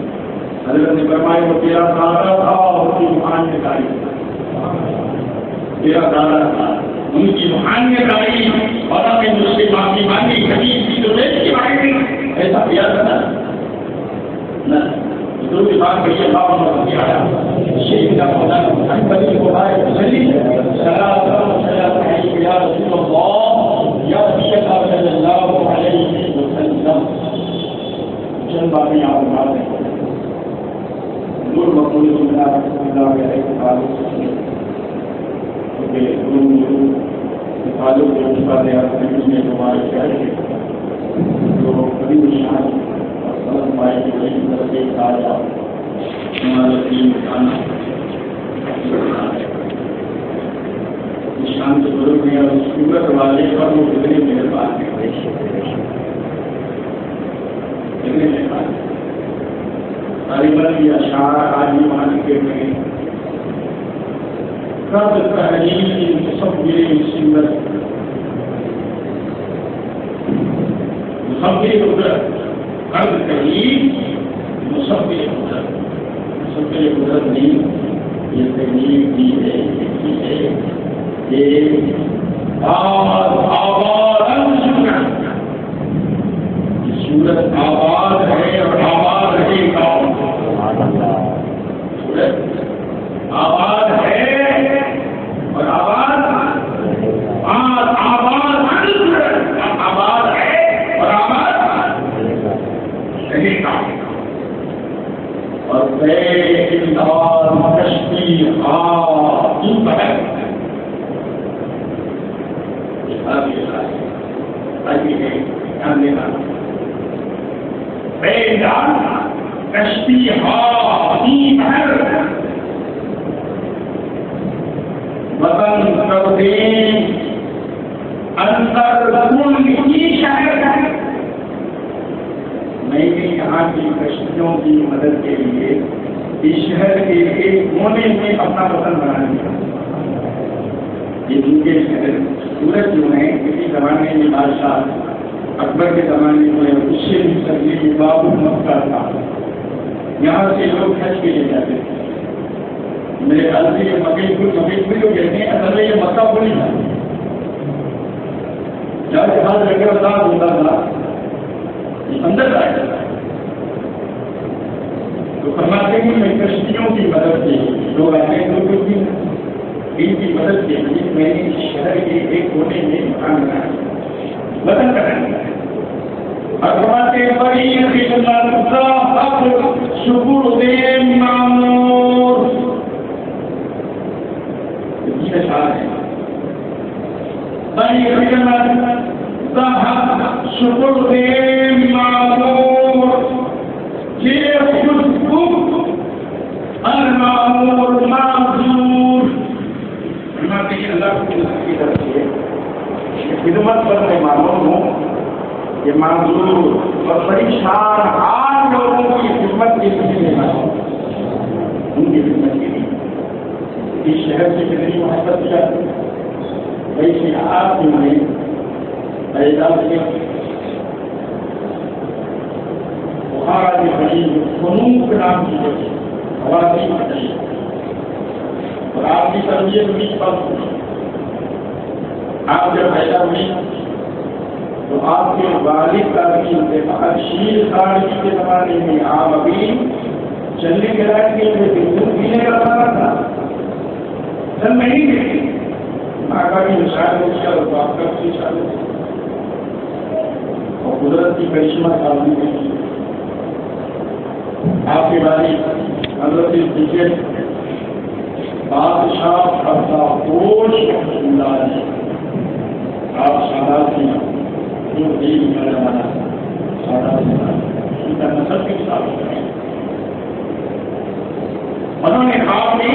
حضرت نے فرمایا وہ تیرا سارا تھا اور اس کی روحان میں تاریخ تیرا سارا تھا ان کی روحانی کاری اور اپنے مجھ سے معافی مانگی حدیث کی جو دیکھ کے بارے میں ایسا کیا تھا نہ جو بھی بات کری اللہ نے آیا شیخ کا خدا بڑی کو آئے چلی سلام سلام یا رسول اللہ یا شیخ صلی اللہ علیہ وسلم. چند باتیں آپ بات ہیں نور مقبول اللہ علیہ تعلق تعلق جو باتیں آپ نے ہمارے شہر کے جو بڑی نشان اور سلط پائے کی بڑی طرف سے آیا ہمارے تین نشان سے ضرور نہیں اور صورت والے پر وہ کتنے مہربان ہیں کتنے مہربان طالبان یہ اشعار آج مان کے میں سب تحریر مصور سنت مصور قدرت قلب تحریر مصور قدرت مصور قدرت نہیں یہ تحریر بھی ہے یہ سورت آباد ہے اور آباد رہے گا. سورت آباد ہے اور آباد آباد آباد ہے اور آباد رہے گا. اور کشتی کشتی وطن کرتے اندر کی شہر ہے. میں نے یہاں کی کشتیوں کی مدد کے لیے اس شہر کے ایک کونے میں اپنا وطن بنا لیا. یہ ان کے شہر سورت جو ہیں کسی زمانے میں بادشاہ اکبر کے زمانے میں اس سے بھی سبزی بابو مکہ تھا. یہاں سے لوگ حج کے لیے جاتے تھے. میرے خیال سے یہ مکئی کو جو کہتے ہیں اصل میں یہ مکہ کو نہیں تھا. جب جہاز لگے ساتھ ہوتا تھا اندر آ جاتا ہے تو فرماتے ہیں میں کشتیوں کی مدد سے لوگ آتے ہیں لوگوں کی ان کی مدد کے لیے میں نے شہر کے ایک کونے میں مکان بنایا وطن کرنا ہے اور فرماتے ہیں بڑی خدمت شکر دے معمور یہ اشعار ہے بڑی خدمت شکر دے معمور یہ خود المعمور معذور فرماتے ہیں اللہ کی طرف سے خدمت پر میں معلوم ہوں یہ معذور اور بڑی شان عام لوگوں کی خدمت کے لیے ان کی خدمت کے لیے اس شہر سے کتنی محبت کیا ویسے آپ نے اعزاز کیا بخارا کی بڑی فنون کے نام کی وجہ حواسی بتائی اور آپ کی تربیت بھی پس آپ جب پیدا ہوئی تو آپ کے والد کا بھی انتخاب شیر ساڑی کے زمانے میں آپ ابھی چلنے کے رائے کے لیے دودھ پینے کا بنا تھا چل نہیں دیکھتے ماں کا بھی نشان ہو گیا اور باپ کا بھی نشان ہو گیا اور قدرت کی کرشمہ سامنے کی آپ کے والد حضرت ٹکٹ بادشاہ اپنا ہوش اللہ ہے آپ شہادت کی جو دین کا زمانہ شہادت ان کا نسل کے ساتھ ہوتا ہے انہوں نے خواب میں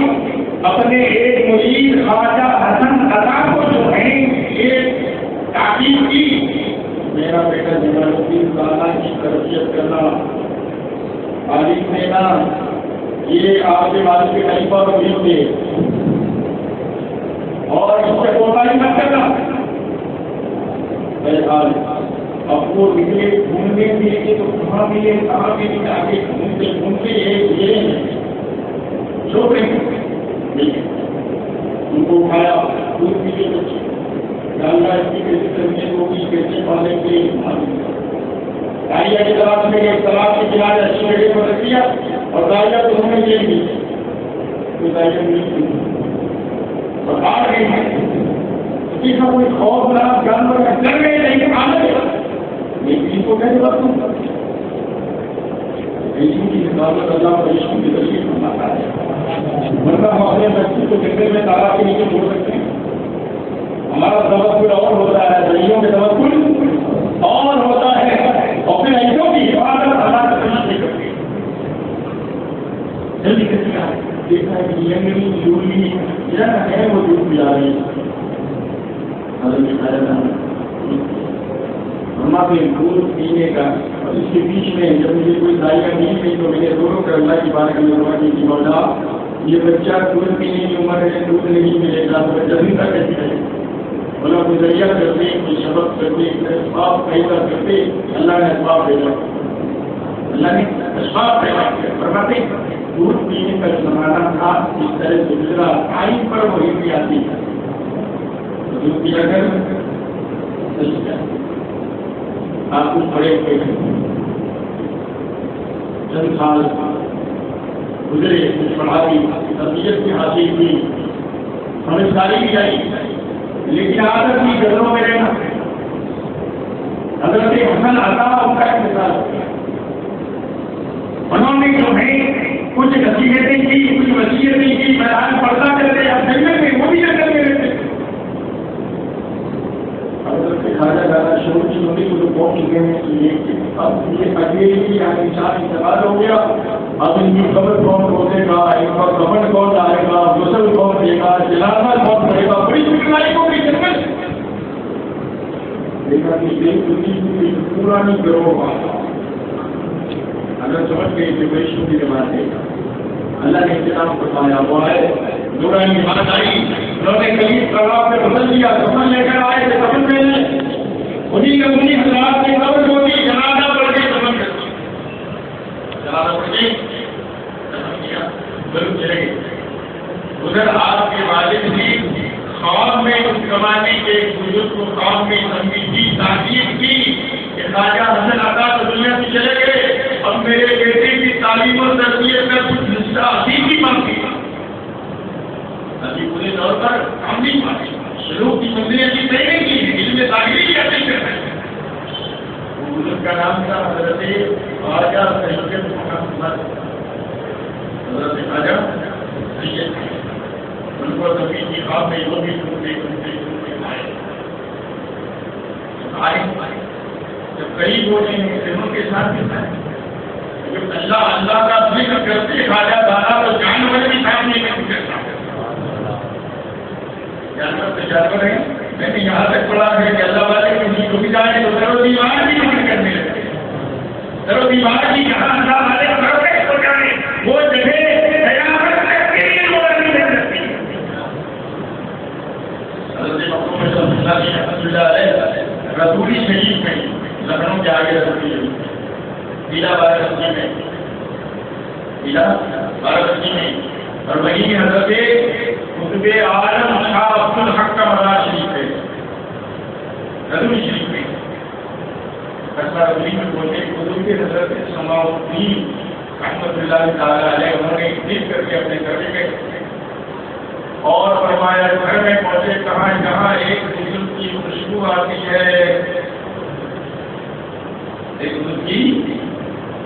اپنے ایک مرید خواجہ حسن عطا کو جو ہے ایک تاکید کی میرا بیٹا جمال الدین زانا کی تربیت کرنا تعلیم دینا یہ آپ کے والد کے خلیفہ اور امیر تھے اور اس سے کوتاہی مت کرنا بہرحال اب وہ نکلے گھومنے کے لیے تو کہاں ملے کہاں بھی نہیں آگے گھومتے یہ چھوٹے ان کو اٹھایا دودھ پیتے بچے ڈالنا اس کی کیسے کرنے ہوگی کیسے پالنے کے لیے دائیا کی تلاش میں ایک تلاش کے کنارے اچھی جگہ پر رکھ دیا اور دائیا تو ہمیں لے لی تو دائیا نہیں اور آ رہے ہیں کسی کا کوئی خوفناک جانور ڈر گئے نہیں آنے لیکن ان کو کیسے بتاؤں عشق کی حفاظت اللہ اور عشق کی تشریف بناتا ہے ورنہ ہم اپنے بچے کو جنگل میں تالاب کے نیچے چھوڑ سکتے ہیں ہمارا توقل اور ہوتا ہے دریا کے توقل اور ہوتا ہے اور پھر ایسوں کی حفاظت اللہ کا تشریف نہیں کرتی جلدی کسی کا دیکھا ہے کہ یمنی یولی یہ ہے وہ ڈوب جا رہی ہمارے دودھ پینے کا اور اس کے بیچ میں جب مجھے کوئی ذائقہ نہیں ملی تو میں نے دونوں کر اللہ کی بات کرنے والی کی مولا یہ بچہ دودھ پینے کی عمر ہے دودھ نہیں ملے گا تو بچہ زندہ کیسے رہے بولا کوئی ذریعہ کرتے کوئی سبق کرتے اسباب پیدا کرتے اللہ نے اسباب بھیجا اللہ نے اسباب پیدا کیا فرماتے دودھ پینے کا زمانہ تھا اس طرح سے گزرا ٹائم پر وہی بھی آتی ہے دودھ پیا کر آپ کچھ پڑے ہوئے ہیں چند سال گزرے کچھ پڑھائی تربیت کی حاصل کی سمجھداری بھی آئی لیکن عادت کی گزروں میں رہنا حضرت حسن عطا ان کا ایک مثال انہوں نے جو ہے کچھ نصیحتیں کی کچھ وصیتیں کی میدان پڑھتا کرتے اب جنگل میں وہ بھی جنگل میں رہتے خواجہ دادا شروع کی نوٹی کو جو پہنچ چکے ہیں کہ یہ اکیلے کی انسان انتقال ہو گیا اب ان کی قبر کون کھودے گا ان کا کفن کون ڈالے گا غسل کون دے گا جنازہ کون کرے گا بڑی فکرائی کو بھی جنگل دیکھا کہ دنیا پورانی گروہ اگر سمجھ گئے کہ ویشنو کی روایت ہے اللہ نے انتظام بتایا ہوا ہے نورانی بات آئی انہوں نے کبھی تالاب میں بدل دیا کفن لے کر آئے تھے کفن میں انہیں نے انہیں حضرات کی قبر کو بھی جنازہ پڑھ کے کفن کر دیا جنازہ پڑھ کے کفن کیا ضرور چلے گئے ادھر آپ کے والد بھی خواب میں اس زمانے کے ایک بزرگ کو خواب میں سمجھی تاکید کی کہ خواجہ حسن آقا تو دنیا سے چلے گئے، اب میرے بیٹے کی تعلیم و تربیت کا کچھ حصہ اسی کی مانگی۔ ابھی پورے طور پر ہم نہیں مانگے، شروع کی منزلیں ابھی طے نہیں کی ہیں، علم تعلیمی کیسے کر رہے ہیں۔ وہ بزرگ کا نام تھا حضرت خواجہ سید محمد، حضرت خواجہ سید۔ ان کو نبی کی خواب میں وہ بھی سنتے آئے جب قریب ہوتے ہیں مسلموں کے ساتھ ملتا ہے، جب اللہ اللہ کا ذکر کرتے خواجہ دادا تو جانور بھی سامنے نہیں کرتا، جانور تو جانور ہیں۔ میں نے یہاں تک پڑھا ہے کہ اللہ والے کسی کو بھی جانے تو سر و دیوار بھی نہیں کرنے لگے، سر و دیوار بھی جہاں اللہ والے پروفیکٹ ہو جانے وہ جگہ رسولی شریف میں لکھنؤ کے آگے رسولی ضلع وارانسی میں، ضلع وارانسی میں، اور وہیں حضرت قطب عالم شاہ عبد الحق کا مزار شریف ہے رسولی شریف میں۔ رسولی میں بولتے قطب حضرت سماع الدین رحمۃ اللہ تعالیٰ علیہ، انہوں نے ذکر کر کے اپنے گھر میں گئے اور فرمایا گھر میں پہنچے کہاں جہاں ایک بزرگ کی خوشبو آتی ہے، ایک بزرگ کی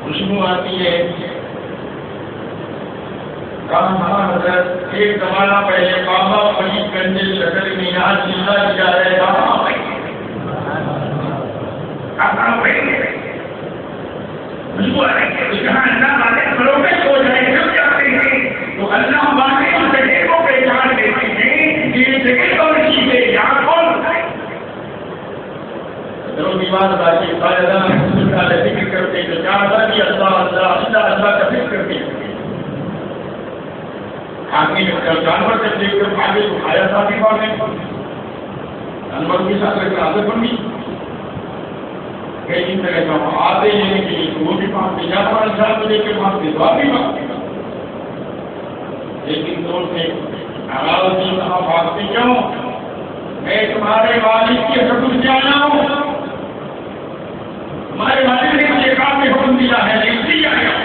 خوشبو آتی ہے، کہاں حضرت ایک زمانہ پہلے بابا فرید گنج شکر مینار زندہ کیا ہے، کہاں خوشبو آ رہی ہے، جہاں اللہ والے پروفیکٹ ہو جائے جب جاتے ہیں تو اللہ والے اس جگہ کو پہچان دیتے ہیں کہ یہ جگہ کون سی ہے، یہاں کون ہے۔ چلو دیوار باقی کا ذکر کرتے تو جانتا کہ اللہ اللہ اللہ اللہ کا ذکر کرتے آدمی جانور سے دیکھ کر آگے تو کھایا تھا بھی بات نہیں، جانور کے ساتھ رکھ کر عادت بن گئی، کئی دن طرح کا آتے لینے کے لیے وہ بھی مانگتے، جانور انسان کو دیکھ کے مانگتے تو آپ بھی مانگتے، لیکن دور سے علاؤدین صاحب بھاگتے کیوں؟ میں تمہارے والد کے حکم سے آنا ہوں، ہمارے والد نے مجھے کام میں حکم دیا ہے نہیں دیا گیا،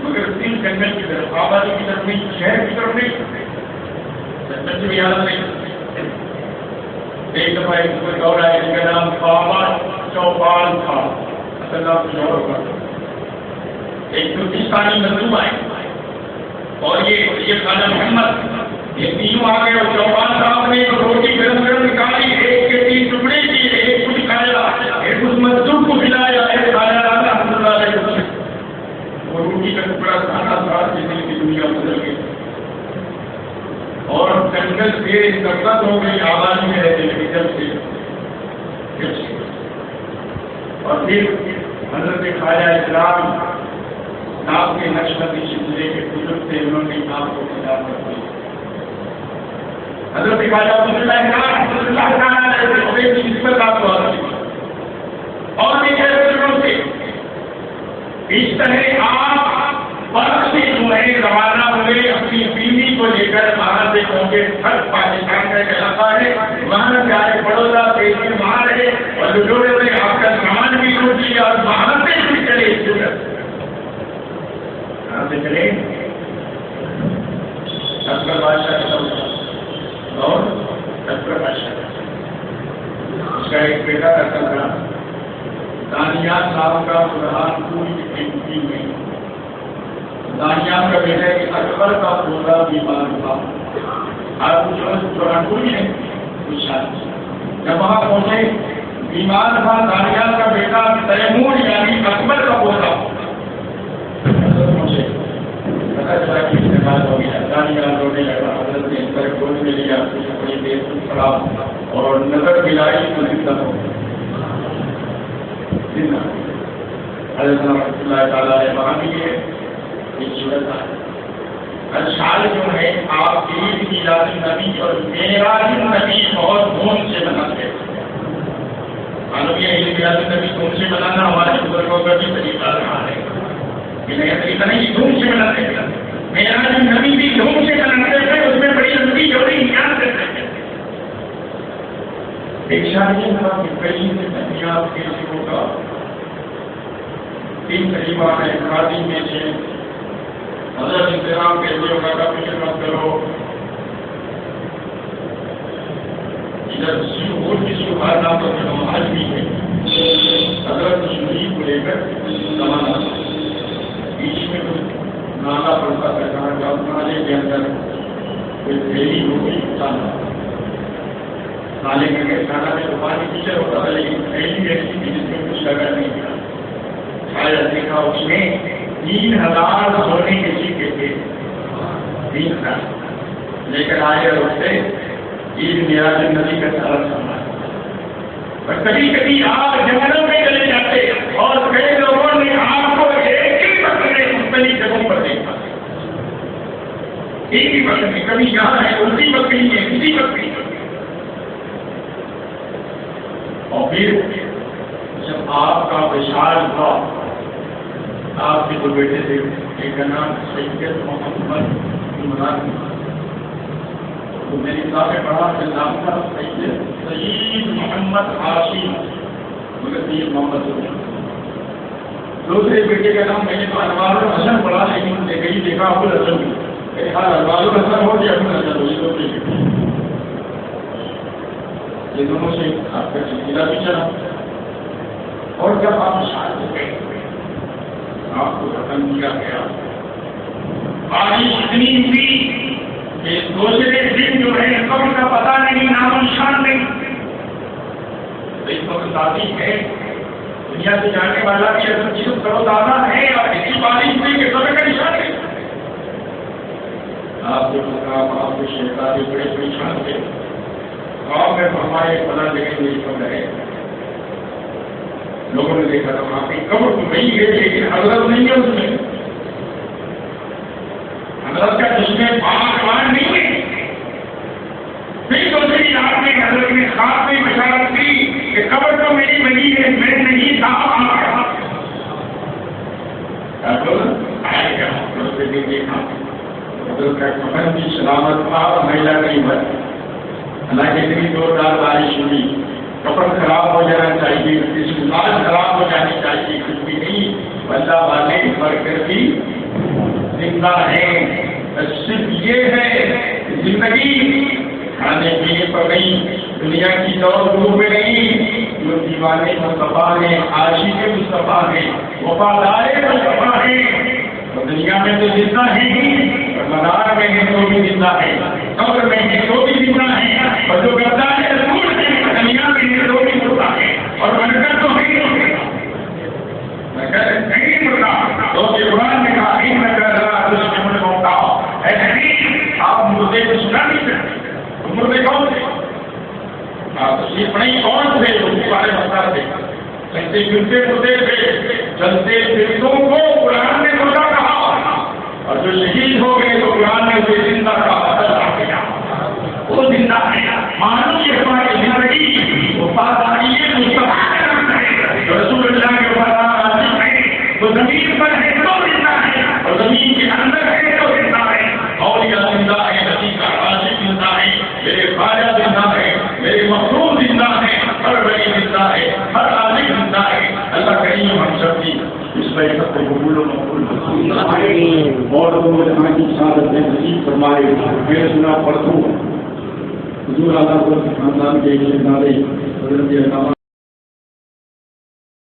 مگر تین جنگل کی طرف آبادی کی طرف نہیں، شہر کی طرف نہیں، سچ بھی یاد نہیں۔ ایک دفعہ ایک دور آئے جن کا نام بابا چوپال تھا، اصل نام کچھ اور ہوگا، ایک ترکستانی مظلوم آئے اور یہ خواجہ محمد یہ تینوں آ گئے اور چوپال صاحب نے ایک روٹی گرم گرم نکالی، ایک کے تین ٹکڑے کیے، ایک کچھ کھایا، ایک اس مزدور کو کھلایا، ایک کھایا رحمۃ اللہ علیہ، وہ روٹی کا ٹکڑا کھانا تھا جس دن کی دنیا بدل گئی اور جنگل سے نفرت ہو گئی، آبادی میں رہتے لگے جب سے اور پھر حضرت خواجہ اسلام نام کے نقشبندی سلسلے کے بزرگ سے انہوں نے نام کو خطاب کر دیا۔ حضرت خواجہ اللہ تعالیٰ کی نسبت آپ کو اور بھی بزرگوں سے اس طرح آپ برف سے جو ہے روانہ ہوئے اپنی بیوی کو لے کر وہاں سے پہنچے، ہر پاکستان کا ایک علاقہ ہے، وہاں سے آئے بڑودا پیشن وہاں رہے اور لٹورے میں آپ کا سامان بھی لوٹ لیا اور وہاں سے بھی چلے کہاں سے چلے اکبر بادشاہ اور اکبر بادشاہ اس کا ایک بیٹا کرتا تھا دانیال صاحب کا برہان پوری میں دانیال کا بیٹا ہے کہ اکبر کا پورا بیمار تھا، آپ برہان پوری ہے جب وہاں پہنچے بیمار تھا، دانیال کا بیٹا تیمور یعنی اکبر کا پوتا پہنچے، پتا چلا کہ استعمال ہو گیا، دانیال رونے لگا، حضرت نے اس طرح گود میں لیا، بڑی دیر سے کھڑا اور نظر ملائی تو زندہ ہو گیا، حضرت رحمۃ اللہ تعالیٰ نے وہاں بھی ہے ایک صورت ہے اشعار جو ہے آپ عید میلاد النبی اور معراج النبی بہت دھوم سے مناتے ہیں، معلوم ہے عید میلاد النبی دھوم سے منانا ہمارے بزرگوں کا بھی طریقہ رہا ہے، یہ نیا طریقہ نہیں، دھوم سے مناتے ہیں، معراج النبی بھی دھوم سے مناتے ہیں، اس میں لمبی جوڑی یاد کرتے ہیں. ایک شادی تھا کہ کئی سے تحریات کے شروع کا 3 قریبا ہے خادی میں سے حضرت انتظام کے لیے ہوگا کا فکر مت کرو. ادھر شروع کی شروعات آپ کا نماز بھی ہے حضرت شریف کو لے کر زمانہ بیچ میں کچھ نالا پڑتا تھا کہاں کا نالے کے اندر کوئی پھیلی ہوگی نالے میں گئے کھانا میں تو پانی پیچھے ہوتا تھا لیکن پھیلی ایسی تھی جس میں کچھ لگا نہیں تھا. شاید دیکھا اس میں 3000 سونے کے سکے تھے 3000 لے کر آئے اور اس سے عید میراج النبی کا سارا سامان. اور کبھی کبھی آپ جنگلوں میں چلے جاتے اور کئی لوگوں نے آپ کو ایک ہی وقت میں مختلف جگہوں پر دیکھا. ایک ہی وقت میں کبھی یہاں ہے اسی بکری ہے کسی بکری. اور پھر جب آپ کا وشال تھا آپ کے دو بیٹے تھے ایک کا نام سید محمد عمران تو میری کتاب میں پڑھا کہ نام تھا سید محمد ہاشم مگر سید محمد. دوسرے بیٹے کا نام میں نے تو انوار الحسن پڑھا لیکن کہیں دیکھا ابو الحسن بھی انوار الحسن ہو گیا ابو الحسن ہوئی دوسرے بیٹے. یہ دونوں سے آپ کا سلسلہ بھی چلا. اور جب آپ شادی گئے آپ کو ختم کیا گیا بارش اتنی ہوئی کہ دوسرے دن جو ہے قبر کا پتہ نہیں نام و نشان نہیں. اس وقت شادی ہے دنیا سے جانے والا بھی اگر جسم کرو دادا ہے اور اسی بارش ہوئی کہ قبر کا نشان نہیں. آپ کے مقام آپ کے شہزادے بڑے پریشان تھے. گاؤں میں ہمارے پتہ لگے میری قبر ہے. لوگوں نے دیکھا تھا وہاں پہ قبر تو نہیں ہے لیکن حضرت نہیں ہے اس میں. حضرت کا جس میں پاکوان نہیں ہے. پھر دوسری رات میں حضرت نے خواب میں بشارت کی کہ قبر تو میری بنی ہے میں نہیں تھا دیکھا حضرت کا کفن بھی سلامت تھا اور مہیلا نہیں بن. حالانکہ اتنی زوردار بارش ہوئی کپڑ خراب ہو جانا چاہیے کسی لاش خراب ہو جانی چاہیے کچھ بھی نہیں. بندہ والے مر کر بھی زندہ ہے. صرف یہ ہے زندگی کھانے پینے پر نہیں دنیا کی دوڑ دھوپ میں نہیں. جو دیوانے مصطفیٰ ہیں عاشق مصطفیٰ ہیں وفادار مصطفیٰ ہیں تو دنیا میں تو زندہ ہے اور مدار میں ہے تو بھی زندہ ہے قبر میں ہے تو بھی زندہ ہے اور جو کرتا ہے رسول ہے دنیا میں ہے تو بھی مردہ ہے اور برکت تو ہے برکت نہیں مردہ. تو قرآن نے کہا ان نگر ہوتا ہے نہیں آپ مردے کو سنا نہیں سکتے. مردے کون تھے آپ تشریف نہیں کون تھے ان کے بارے میں بتا تھے. چلتے پھرتے مردے تھے چلتے پھرتوں کو قرآن نے مردہ کہا اور جو شہید ہو گئے تو قرآن نے اسے زندہ کہا. وہ زندہ ہے مانو یہ ہماری زندگی وفاداری مصطفیٰ کا نام ہے رسول اللہ کے وفادار آدمی ہے تو زمین پر ہے تو زندہ ہے اور زمین کے اندر ہے تو زندہ ہے. اولیاء زندہ ہے نبی کا عاشق زندہ ہے میرے خواجہ زندہ ہے میرے مخلوق زندہ ہے ہر ولی زندہ ہے ہر عالم زندہ ہے. اللہ کریم ہم سب کی اس میں سب کو قبول و مقبول اور جہاں کی شہادت میں نصیب فرمائے. میں سنا پڑھوں حضور اعلیٰ خاندان کے ایک شہزادے حضرت علامہ